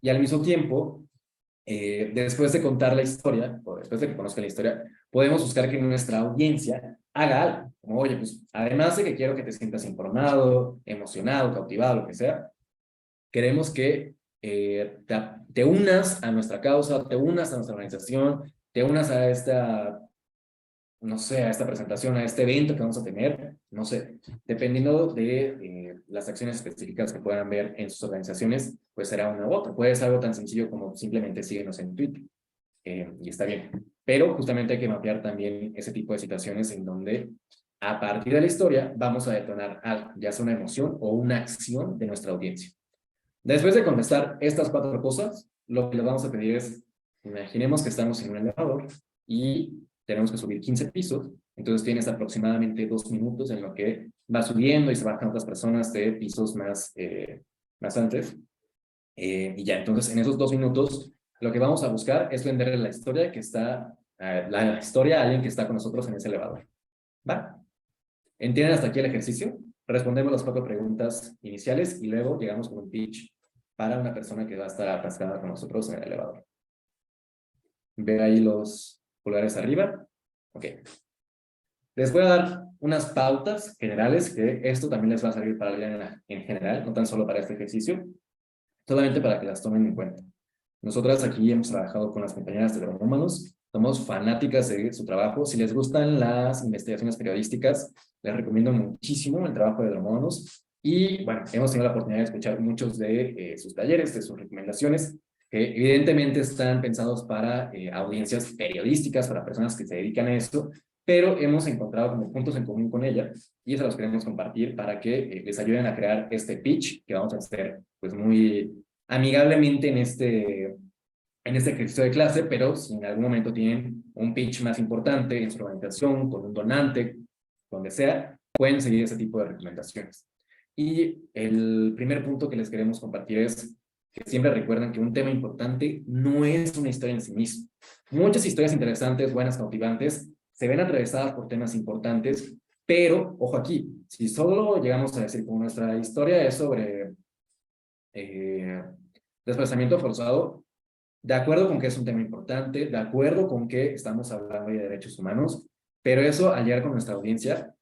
Y al mismo tiempo, después de contar la historia, o después de que conozcan la historia, podemos buscar que nuestra audiencia haga algo. Como, oye, pues además de que quiero que te sientas informado, emocionado, cautivado, lo que sea, queremos que te unas a nuestra causa, te unas a nuestra organización, te unas a esta, no sé, a esta presentación, a este evento que vamos a tener, no sé, dependiendo de las acciones específicas que puedan ver en sus organizaciones, pues será una u otra. Puede ser algo tan sencillo como simplemente síguenos en Twitter, y está bien. Pero justamente hay que mapear también ese tipo de situaciones en donde a partir de la historia vamos a detonar algo, ya sea una emoción o una acción de nuestra audiencia. Después de contestar estas 4 cosas, lo que les vamos a pedir es, imaginemos que estamos en un elevador y tenemos que subir 15 pisos, entonces tienes aproximadamente 2 minutos en lo que va subiendo y se bajan otras personas de pisos más antes. Y ya, entonces en esos 2 minutos, lo que vamos a buscar es venderle la historia que está, la historia a alguien que está con nosotros en ese elevador. ¿Va? ¿Entienden hasta aquí el ejercicio? Respondemos las 4 preguntas iniciales y luego llegamos con un pitch para una persona que va a estar atascada con nosotros en el elevador. ¿Ve ahí los pulgares arriba? Ok. Les voy a dar unas pautas generales que esto también les va a servir para leer en general, no tan solo para este ejercicio, solamente para que las tomen en cuenta. Nosotras aquí hemos trabajado con las compañeras de Dramómanos, somos fanáticas de su trabajo. Si les gustan las investigaciones periodísticas, les recomiendo muchísimo el trabajo de Dramómanos. Y bueno, hemos tenido la oportunidad de escuchar muchos de sus talleres, de sus recomendaciones, que evidentemente están pensados para audiencias periodísticas, para personas que se dedican a esto, pero hemos encontrado como puntos en común con ella y se los queremos compartir para que les ayuden a crear este pitch que vamos a hacer pues muy amigablemente en este ejercicio de clase, pero si en algún momento tienen un pitch más importante en su organización, con un donante, donde sea, pueden seguir ese tipo de recomendaciones. Y el primer punto que les queremos compartir es que siempre recuerden que un tema importante no es una historia en sí mismo. Muchas historias interesantes, buenas, cautivantes, se ven atravesadas por temas importantes, pero, ojo aquí, si solo llegamos a decir como nuestra historia es sobre desplazamiento forzado, de acuerdo con que es un tema importante, de acuerdo con que estamos hablando de derechos humanos, pero eso al llegar con nuestra audiencia,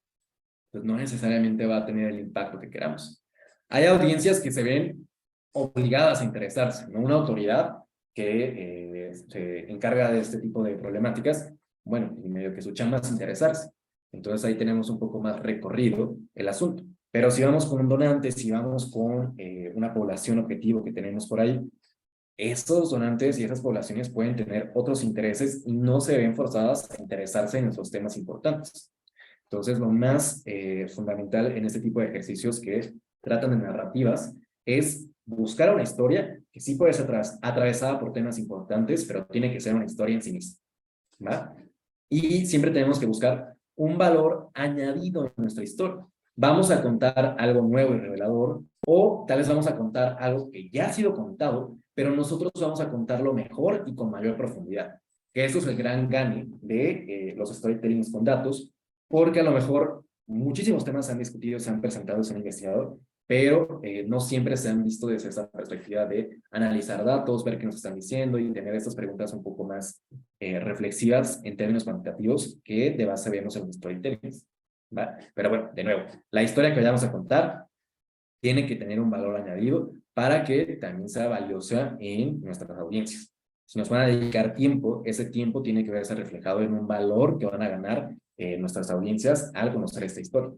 pues no necesariamente va a tener el impacto que queramos. Hay audiencias que se ven obligadas a interesarse, ¿no? Una autoridad que se encarga de este tipo de problemáticas bueno, y medio que su chamba es interesarse. Entonces ahí tenemos un poco más recorrido el asunto. Pero si vamos con un donante, si vamos con una población objetivo que tenemos por ahí, estos donantes y esas poblaciones pueden tener otros intereses y no se ven forzadas a interesarse en esos temas importantes. Entonces, lo más fundamental en este tipo de ejercicios que tratan de narrativas es buscar una historia que sí puede ser atravesada por temas importantes, pero tiene que ser una historia en sí misma, ¿va? Y siempre tenemos que buscar un valor añadido en nuestra historia. Vamos a contar algo nuevo y revelador, o tal vez vamos a contar algo que ya ha sido contado, pero nosotros vamos a contarlo mejor y con mayor profundidad. Que eso es el gran gane de los storytellings con datos, porque a lo mejor muchísimos temas se han discutido, se han presentado, se han investigado, pero no siempre se han visto desde esa perspectiva de analizar datos, ver qué nos están diciendo y tener estas preguntas un poco más reflexivas en términos cuantitativos que de base vemos en los storytellings, ¿va? Pero bueno, de nuevo, la historia que vayamos a contar tiene que tener un valor añadido para que también sea valiosa en nuestras audiencias. Si nos van a dedicar tiempo, ese tiempo tiene que verse reflejado en un valor que van a ganar nuestras audiencias al conocer esta historia.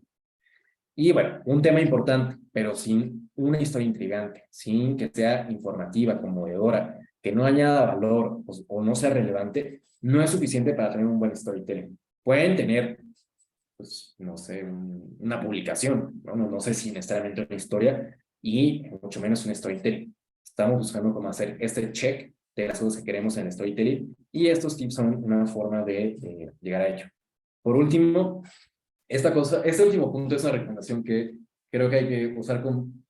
Y bueno, un tema importante, pero sin una historia intrigante, sin que sea informativa, conmovedora, que no añada valor o no sea relevante, no es suficiente para tener un buen storytelling. Pueden tener, pues, no sé, una publicación, no sé si necesariamente una historia, y mucho menos un storytelling. Estamos buscando cómo hacer este check de las cosas que queremos en el storytelling, y estos tips son una forma de llegar a ello. Por último, este último punto es una recomendación que creo que hay que usar con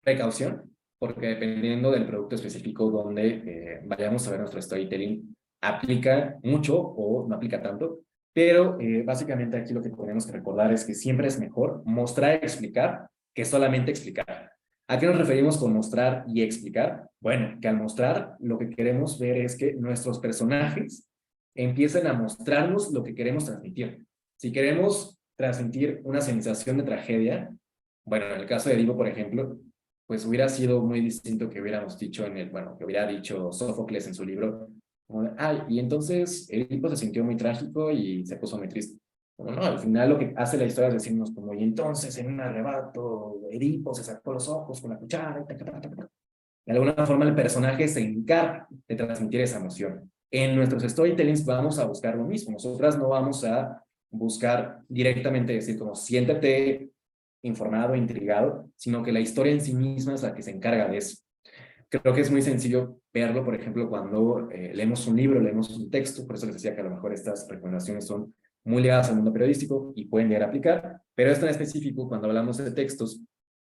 precaución, porque dependiendo del producto específico donde vayamos a ver nuestro storytelling, aplica mucho o no aplica tanto, pero básicamente aquí lo que tenemos que recordar es que siempre es mejor mostrar y explicar que solamente explicar. ¿A qué nos referimos con mostrar y explicar? Bueno, que al mostrar lo que queremos ver es que nuestros personajes empiecen a mostrarnos lo que queremos transmitir. Si queremos transmitir una sensación de tragedia, bueno, en el caso de Edipo, por ejemplo, pues hubiera sido muy distinto que hubiéramos dicho que hubiera dicho Sófocles en su libro, como de, ay, y entonces Edipo se sintió muy trágico y se puso muy triste. Bueno, no, al final lo que hace la historia es decirnos como, y entonces en un arrebato, Edipo se sacó los ojos con la cuchara, y de alguna forma el personaje se encarga de transmitir esa emoción. En nuestros storytellings vamos a buscar lo mismo. Nosotras no vamos a buscar directamente decir como siéntate informado, intrigado, sino que la historia en sí misma es la que se encarga de eso. Creo que es muy sencillo verlo, por ejemplo, cuando leemos un libro, leemos un texto, por eso les decía que a lo mejor estas recomendaciones son muy ligadas al mundo periodístico y pueden llegar a aplicar, pero esto en específico, cuando hablamos de textos,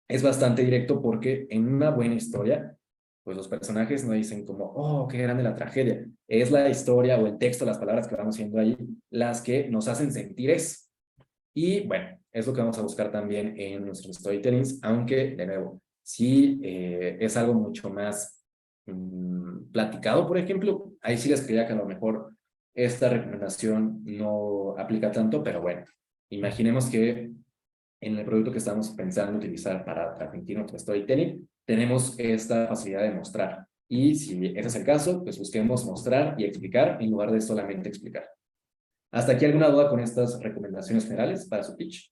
es bastante directo porque en una buena historia, pues los personajes no dicen como, oh, qué grande la tragedia. Es la historia o el texto, las palabras que vamos viendo ahí, las que nos hacen sentir eso. Y bueno, es lo que vamos a buscar también en nuestros storytellings, aunque, de nuevo, si es algo mucho más platicado, por ejemplo, ahí sí les creía que a lo mejor esta recomendación no aplica tanto, pero bueno, imaginemos que en el producto que estamos pensando utilizar para transmitir nuestro storytelling, tenemos esta facilidad de mostrar. Y si ese es el caso, pues busquemos mostrar y explicar en lugar de solamente explicar. ¿Hasta aquí alguna duda con estas recomendaciones generales para su pitch?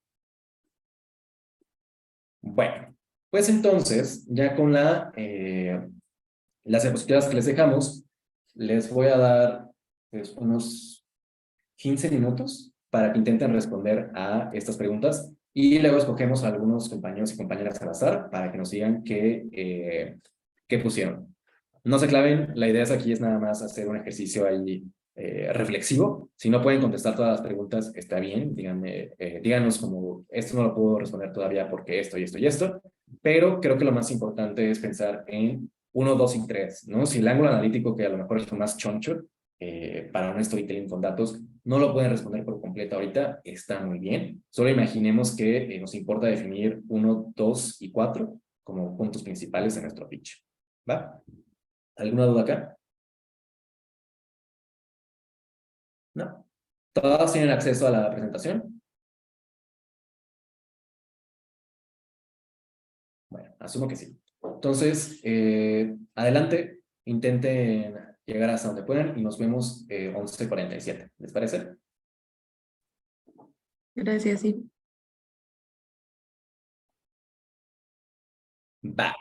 Bueno, pues entonces, ya con las diapositivas que les dejamos, les voy a dar pues, unos 15 minutos para que intenten responder a estas preguntas y luego escogemos a algunos compañeros y compañeras al azar para que nos digan qué pusieron. No se claven, la idea aquí es nada más hacer un ejercicio ahí reflexivo. Si no pueden contestar todas las preguntas, está bien, díganos como, esto no lo puedo responder todavía porque esto y esto y esto, pero creo que lo más importante es pensar en 1, 2 y 3, ¿no? Si el ángulo analítico, que a lo mejor es lo más choncho, para un storytelling con datos, no lo pueden responder por completo ahorita, está muy bien. Solo imaginemos que nos importa definir 1, 2 y 4 como puntos principales de nuestro pitch. ¿Va? ¿Alguna duda acá? ¿No? ¿Todos tienen acceso a la presentación? Bueno, asumo que sí. Entonces, adelante, intenten llegar hasta donde puedan y nos vemos 11:47. ¿Les parece?
Gracias, sí.
Va.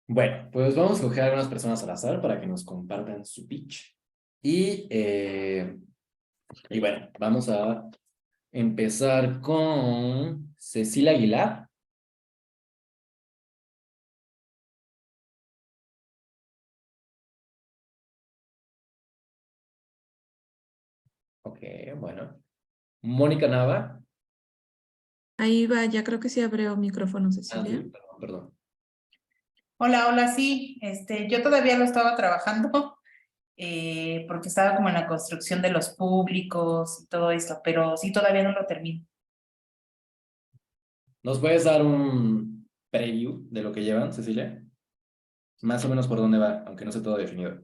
Bueno, pues vamos a coger a algunas personas al azar para que nos compartan su pitch. Y bueno, vamos a empezar con Cecilia Aguilar. Ok, bueno. Mónica Nava.
Ahí va, ya creo que sí abrió micrófono,
Ah,
Cecilia.
sí, perdón, perdón.
Hola, hola, sí, yo todavía lo estaba trabajando porque estaba como en la construcción de los públicos y todo esto, pero sí, todavía no lo termino.
¿Nos puedes dar un preview de lo que llevan, Cecilia? Más o menos por dónde va, aunque no esté todo definido.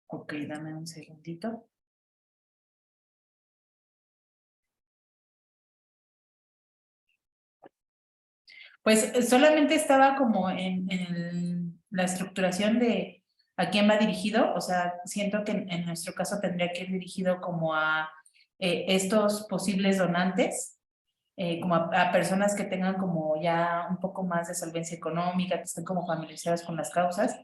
Ok, dame un segundito. Pues solamente estaba como en la estructuración de a quién va dirigido, o sea, siento que en nuestro caso tendría que ir dirigido como a estos posibles donantes, como a personas que tengan como ya un poco más de solvencia económica, que estén como familiarizadas con las causas.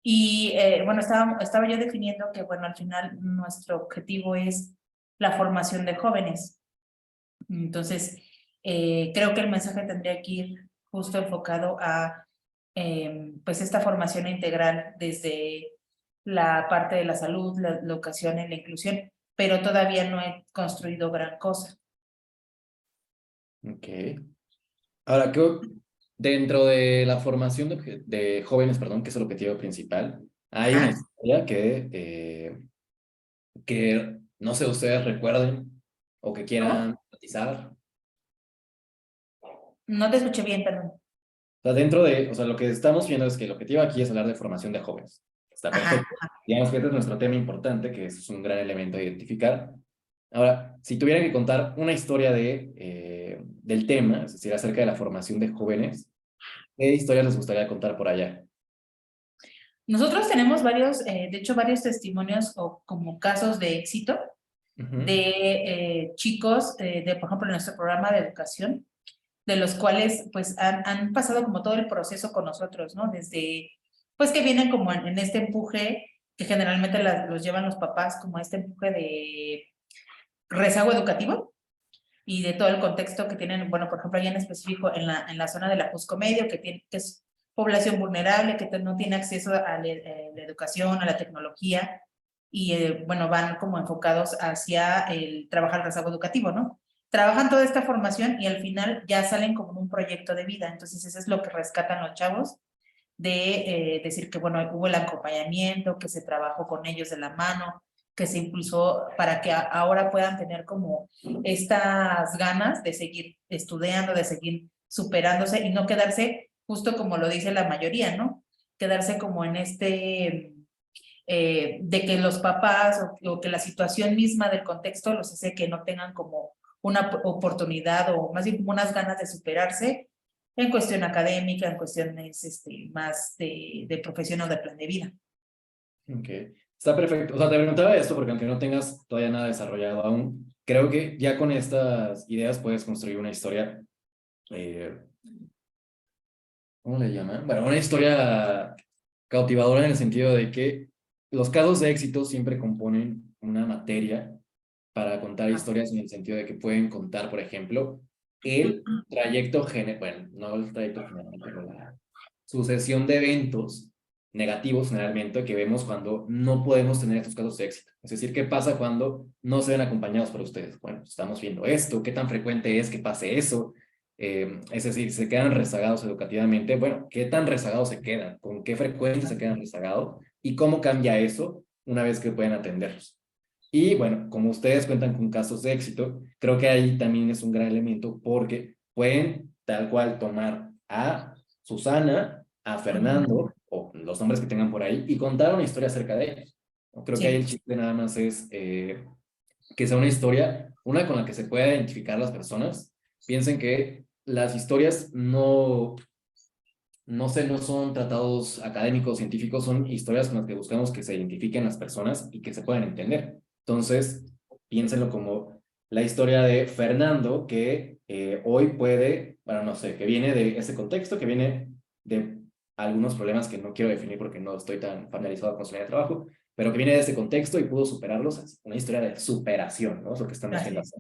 Y bueno, estaba yo definiendo que, bueno, al final nuestro objetivo es la formación de jóvenes. Entonces, creo que el mensaje tendría que ir justo enfocado a pues esta formación integral desde la parte de la salud, la educación y la inclusión, pero todavía no he construido gran cosa.
Ok. Ahora, dentro de la formación de jóvenes, perdón, que es el objetivo principal, hay una historia que no sé, ustedes recuerden o que quieran matizar.
No te escuché bien, perdón.
O sea, o sea, lo que estamos viendo es que el objetivo aquí es hablar de formación de jóvenes. Está
Ajá,
perfecto. Digamos que este es nuestro tema importante, que es un gran elemento a identificar. Ahora, si tuvieran que contar una historia del tema, es decir, acerca de la formación de jóvenes, ¿qué historias les gustaría contar por allá?
nosotros tenemos varios, de hecho, varios testimonios o como casos de éxito
Ujú.
de chicos, por ejemplo, en nuestro programa de educación, de los cuales pues han pasado como todo el proceso con nosotros, ¿no? Desde, pues que vienen como en este empuje que generalmente los llevan los papás, como este empuje de rezago educativo y de todo el contexto que tienen, bueno, por ejemplo, allá en específico en la zona de la Jusco Medio, que es población vulnerable, que no tiene acceso a la educación, a la tecnología, y bueno, van como enfocados hacia el trabajar el rezago educativo, ¿no? Trabajan toda esta formación y al final ya salen como un proyecto de vida, entonces eso es lo que rescatan los chavos, de decir que, bueno, hubo el acompañamiento, que se trabajó con ellos de la mano, que se impulsó para que ahora puedan tener como estas ganas de seguir estudiando, de seguir superándose y no quedarse justo como lo dice la mayoría, ¿no? Quedarse como en de que los papás o que la situación misma del contexto los hace que no tengan como una oportunidad o más bien como unas ganas de superarse en cuestión académica, en cuestiones más de profesión o de plan de vida.
Ok, está perfecto. O sea, te preguntaba esto porque aunque no tengas todavía nada desarrollado aún, creo que ya con estas ideas puedes construir una historia, ¿cómo le llaman? Bueno, una historia cautivadora en el sentido de que los casos de éxito siempre componen una materia para contar historias en el sentido de que pueden contar, por ejemplo, el trayecto general, bueno, no el trayecto general, pero la sucesión de eventos negativos generalmente que vemos cuando no podemos tener estos casos de éxito. Es decir, ¿qué pasa cuando no se ven acompañados por ustedes? Bueno, estamos viendo esto, ¿qué tan frecuente es que pase eso? Es decir, se quedan rezagados educativamente. Bueno, ¿qué tan rezagados se quedan? ¿Con qué frecuencia se quedan rezagados? ¿Y cómo cambia eso una vez que pueden atenderlos? Y bueno, como ustedes cuentan con casos de éxito, creo que ahí también es un gran elemento porque pueden tal cual tomar a Susana, a Fernando, o los nombres que tengan por ahí, y contar una historia acerca de ellos. ¿No? Creo que ahí el chiste nada más es que sea una historia, una con la que se pueda identificar las personas. Piensen que las historias no no sé, no son tratados académicos, científicos, son historias con las que buscamos que se identifiquen las personas y que se puedan entender. Entonces, piénsenlo como la historia de Fernando, que hoy puede, bueno, no sé, que viene de ese contexto, que viene de algunos problemas que no quiero definir porque no estoy tan familiarizado con su área de trabajo, pero que viene de ese contexto y pudo superarlos. Es una historia de superación, ¿no? Es lo que están haciendo.
Así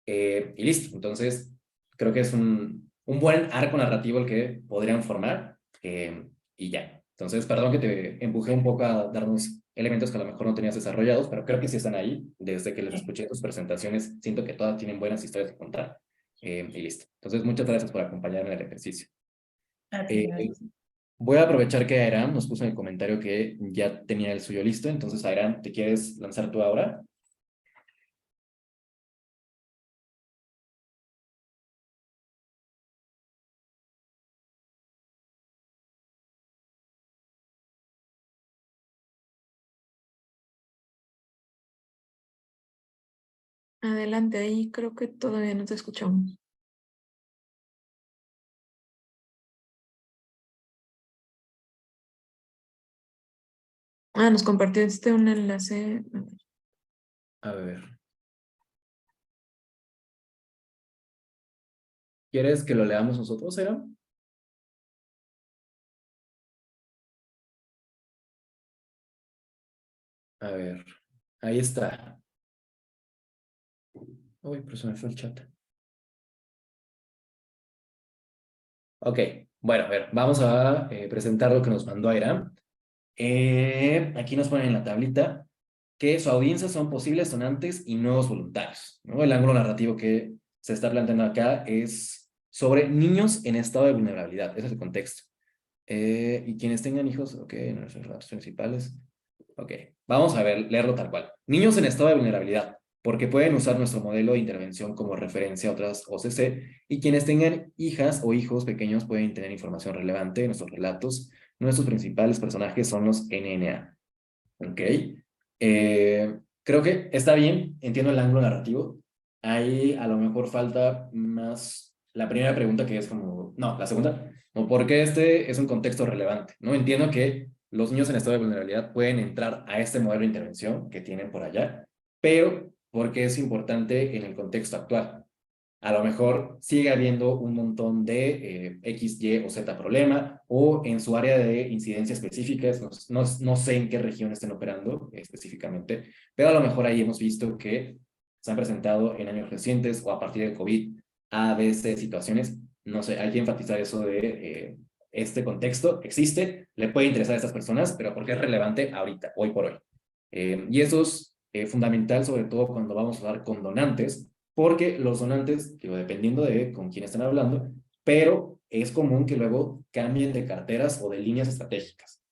Y listo. Entonces, creo que es un buen arco narrativo el que podrían formar. Y ya. Entonces, perdón que te empujé un poco a darnos elementos que a lo mejor no tenías desarrollados, pero creo que sí están ahí. Desde que les escuché tus presentaciones, siento que todas tienen buenas historias que contar. Y listo. Entonces, muchas gracias por acompañarme en el ejercicio.
a ti,
Eh,
gracias.
Voy a aprovechar que Airam nos puso en el comentario que ya tenía el suyo listo. Entonces, Airam, ¿te quieres lanzar tú ahora?
Adelante, ahí creo que todavía no te escuchamos. Nos compartió un enlace.
A ver. ¿Quieres que lo leamos nosotros, Airam? A ver, ahí está. Uy, pero se me fue el chat. Ok, bueno, a ver, vamos a presentar lo que nos mandó Airam. Aquí nos ponen en la tablita que su audiencia son posibles donantes y nuevos voluntarios, ¿no? El ángulo narrativo que se está planteando acá es sobre niños en estado de vulnerabilidad. Ese es el contexto. Y quienes tengan hijos, ok, en nuestros relatos principales. Ok, vamos a ver, leerlo tal cual. Niños en estado de vulnerabilidad, porque pueden usar nuestro modelo de intervención como referencia a otras OCC, y quienes tengan hijas o hijos pequeños pueden tener información relevante en nuestros relatos. Nuestros principales personajes son los NNA. Ok, creo que está bien, entiendo el ángulo narrativo. Ahí a lo mejor falta más la primera pregunta que es como, no, la segunda, o por qué este es un contexto relevante, ¿no? Entiendo que los niños en estado de vulnerabilidad pueden entrar a este modelo de intervención que tienen por allá, pero ¿por qué es importante en el contexto actual? A lo mejor sigue habiendo un montón de X, Y o Z problema, o en su área de incidencia específica, no sé en qué región estén operando específicamente, pero a lo mejor ahí hemos visto que se han presentado en años recientes o a partir del COVID a veces situaciones, no sé, hay que enfatizar eso de este contexto existe, le puede interesar a estas personas, pero porque es relevante ahorita, hoy por hoy. Y eso es fundamental, sobre todo cuando vamos a hablar con donantes, porque los donantes, digo, dependiendo de con quién están hablando, pero es común que luego cambien de carteras o de líneas estratégicas.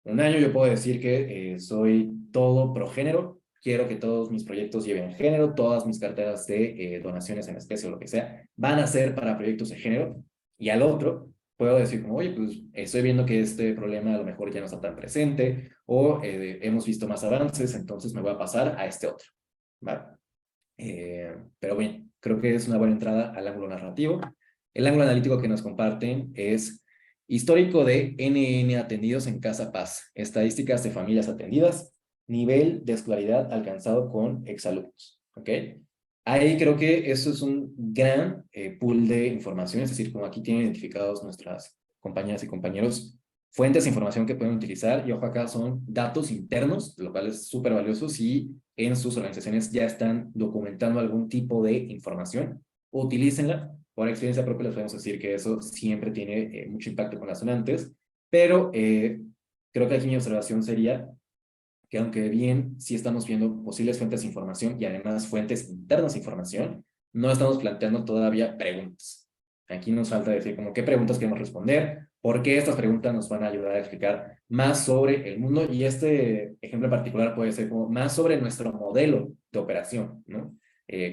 Un año yo puedo decir que soy todo pro género, quiero que todos mis proyectos lleven género, todas mis carteras de donaciones en especie o lo que sea, van a ser para proyectos de género, y al otro puedo decir como, oye, pues estoy viendo que este problema a lo mejor ya no está tan presente, o hemos visto más avances, entonces me voy a pasar a este otro, ¿va? Pero bien, creo que es una buena entrada al ángulo narrativo. El ángulo analítico que nos comparten es histórico de NN atendidos en Casa Paz, estadísticas de familias atendidas, nivel de escolaridad alcanzado con exalumnos. ¿Ok? Ahí creo que eso es un gran pool de información, es decir, como aquí tienen identificados nuestras compañeras y compañeros, fuentes de información que pueden utilizar, y ojo acá son datos internos, lo cual es súper valioso si en sus organizaciones ya están documentando algún tipo de información, utilícenla. Por experiencia propia les podemos decir que eso siempre tiene mucho impacto con las donantes, pero creo que aquí mi observación sería que aunque bien sí estamos viendo posibles fuentes de información y además fuentes internas de información, no estamos planteando todavía preguntas. Aquí nos falta decir como qué preguntas queremos responder, por qué estas preguntas nos van a ayudar a explicar más sobre el mundo, y este ejemplo en particular puede ser como más sobre nuestro modelo de operación, ¿no?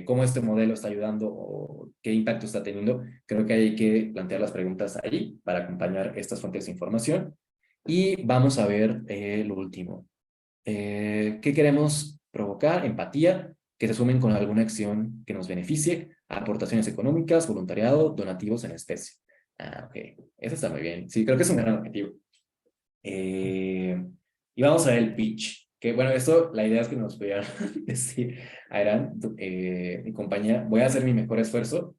Cómo este modelo está ayudando o qué impacto está teniendo. Creo que hay que plantear las preguntas ahí para acompañar estas fuentes de información. Y vamos a ver lo último. ¿Qué queremos provocar? Empatía, que se sumen con alguna acción que nos beneficie, aportaciones económicas, voluntariado, donativos en especie. Ah, ok. Eso está muy bien. Sí, creo que es un gran objetivo. Y vamos a ver el pitch. Que bueno, esto, la idea es que nos pudieran decir, Aran, mi compañía, voy a hacer mi mejor esfuerzo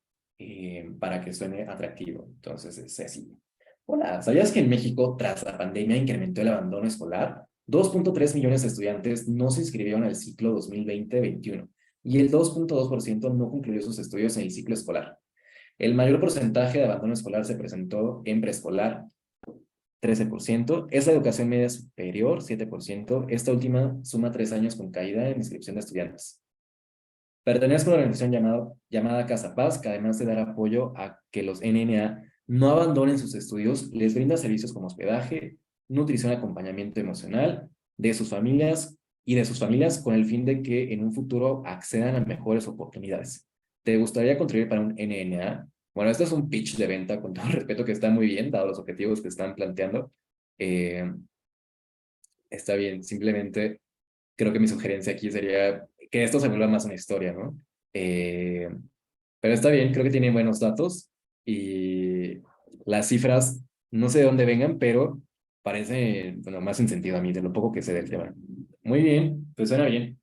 para que suene atractivo. Entonces, es así. Hola, ¿sabías que en México, tras la pandemia, incrementó el abandono escolar? 2.3 millones de estudiantes no se inscribieron al ciclo 2020-21 y el 2.2% no concluyó sus estudios en el ciclo escolar. El mayor porcentaje de abandono escolar se presentó en preescolar, 13%, es la educación media superior, 7%, esta última suma 3 años con caída en inscripción de estudiantes. Pertenezco a una organización llamada Casa Paz, que además de dar apoyo a que los NNA no abandonen sus estudios, les brinda servicios como hospedaje, nutrición, acompañamiento emocional de sus familias con el fin de que en un futuro accedan a mejores oportunidades. ¿Te gustaría contribuir para un NNA? Bueno, este es un pitch de venta, con todo el respeto, que está muy bien, dado los objetivos que están planteando. Está bien, simplemente creo que mi sugerencia aquí sería que esto se vuelva más una historia, ¿no? Pero está bien, creo que tienen buenos datos y las cifras, no sé de dónde vengan, pero parece, bueno, más en sentido a mí, de lo poco que sé del tema. Muy bien, pues suena bien.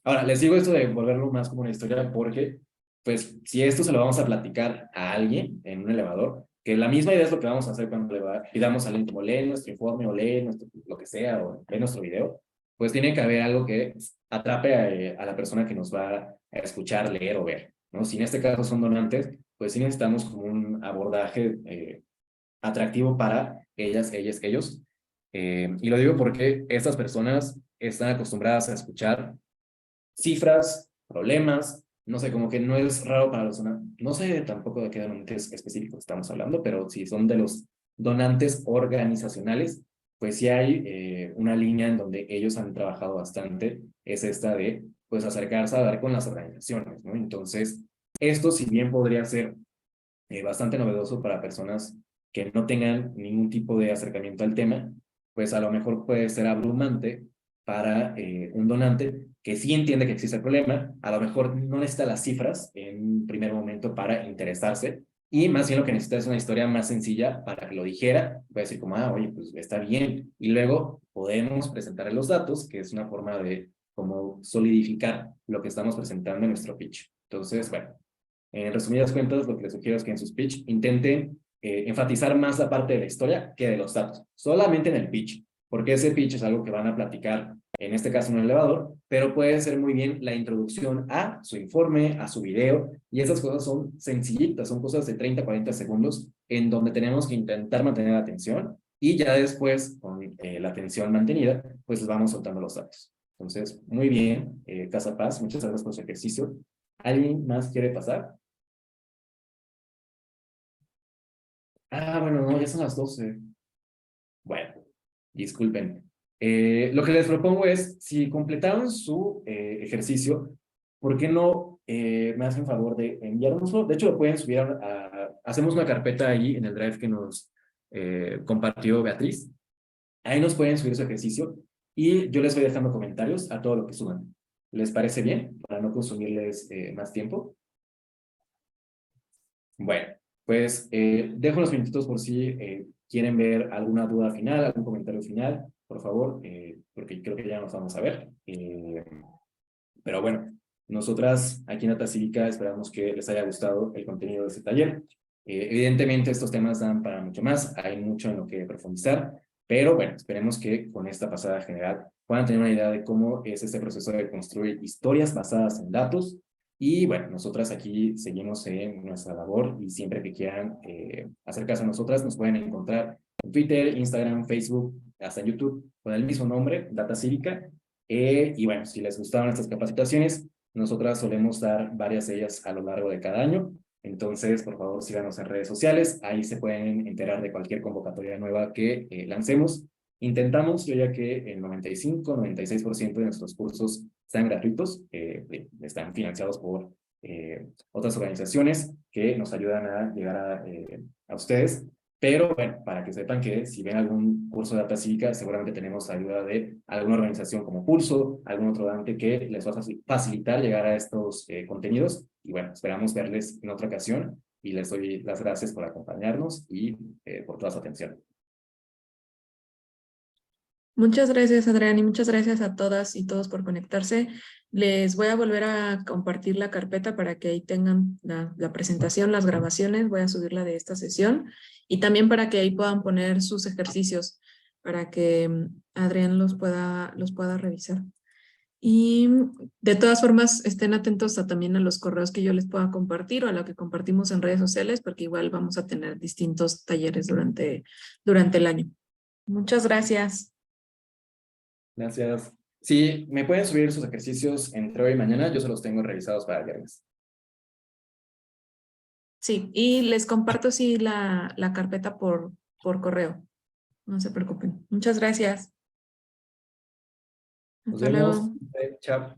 Ahora, les digo esto de volverlo más como una historia porque, pues, si esto se lo vamos a platicar a alguien en un elevador, que la misma idea es lo que vamos a hacer cuando le pidamos a alguien como lee nuestro informe o lee nuestro, lo que sea, o lee nuestro video, pues tiene que haber algo que atrape a la persona que nos va a escuchar, leer o ver, ¿no? Si en este caso son donantes, pues sí necesitamos como un abordaje atractivo para ellas, ellos. Y lo digo porque estas personas están acostumbradas a escuchar cifras, problemas, no sé, como que no es raro para los donantes, no sé tampoco de qué donantes específicos estamos hablando, pero si son de los donantes organizacionales, pues sí hay una línea en donde ellos han trabajado bastante, es esta de, pues, acercarse a dar con las organizaciones, ¿no? Entonces, esto si bien podría ser bastante novedoso para personas que no tengan ningún tipo de acercamiento al tema, pues a lo mejor puede ser abrumante para un donante que sí entiende que existe el problema, a lo mejor no necesita las cifras en un primer momento para interesarse, y más bien lo que necesita es una historia más sencilla para que lo dijera, puede decir como, ah, oye, pues está bien, y luego podemos presentarle los datos, que es una forma de como solidificar lo que estamos presentando en nuestro pitch. Entonces, bueno, en resumidas cuentas, lo que les sugiero es que en su speech intenten enfatizar más la parte de la historia que de los datos, solamente en el pitch, porque ese pitch es algo que van a platicar, en este caso en un elevador, pero puede ser muy bien la introducción a su informe, a su video, y esas cosas son sencillitas, son cosas de 30, 40 segundos, en donde tenemos que intentar mantener la atención, y ya después, con la atención mantenida, pues les vamos soltando los datos. Entonces, muy bien, Casa Paz, muchas gracias por su ejercicio. ¿Alguien más quiere pasar? Ah, bueno, no, ya son las 12. Bueno, disculpen. Lo que les propongo es, si completaron su ejercicio, ¿por qué no me hacen favor de enviárnoslo? De hecho, lo pueden subir hacemos una carpeta ahí en el drive que nos compartió Beatriz. Ahí nos pueden subir su ejercicio y yo les voy dejando comentarios a todo lo que suban. ¿Les parece bien? Para no consumirles más tiempo. Bueno, pues dejo unos minutitos por si quieren ver alguna duda final, algún comentario final, por favor, porque creo que ya nos vamos a ver. Pero bueno, nosotras aquí en Data Cívica esperamos que les haya gustado el contenido de este taller. Evidentemente estos temas dan para mucho más, hay mucho en lo que profundizar, pero bueno, esperemos que con esta pasada general puedan tener una idea de cómo es este proceso de construir historias basadas en datos. Y bueno, nosotras aquí seguimos en nuestra labor y siempre que quieran acercarse a nosotras nos pueden encontrar en Twitter, Instagram, Facebook, hasta en YouTube con el mismo nombre, Data Cívica. Y bueno, si les gustaron estas capacitaciones, nosotras solemos dar varias de ellas a lo largo de cada año. Entonces, por favor, síganos en redes sociales. Ahí se pueden enterar de cualquier convocatoria nueva que lancemos. Intentamos, yo ya que el 95-96% de nuestros cursos están gratuitos, están financiados por otras organizaciones que nos ayudan a llegar a ustedes. Pero bueno, para que sepan que si ven algún curso de Data Cívica, seguramente tenemos ayuda de alguna organización como Pulso, algún otro donante que les va a facilitar llegar a estos contenidos. Y bueno, esperamos verles en otra ocasión y les doy las gracias por acompañarnos y por toda su atención.
Muchas gracias, Adrián, y muchas gracias a todas y todos por conectarse. Les voy a volver a compartir la carpeta para que ahí tengan la presentación, las grabaciones. Voy a subirla de esta sesión y también para que ahí puedan poner sus ejercicios para que Adrián los pueda revisar. Y de todas formas, estén atentos también a los correos que yo les pueda compartir o a lo que compartimos en redes sociales, porque igual vamos a tener distintos talleres durante el año. Muchas gracias.
Gracias. Sí, me pueden subir sus ejercicios entre hoy y mañana. Yo se los tengo revisados para el viernes.
Sí, y les comparto sí la carpeta por correo. No se preocupen. Muchas gracias.
Nos
Hasta
vemos.
luego.
Chao.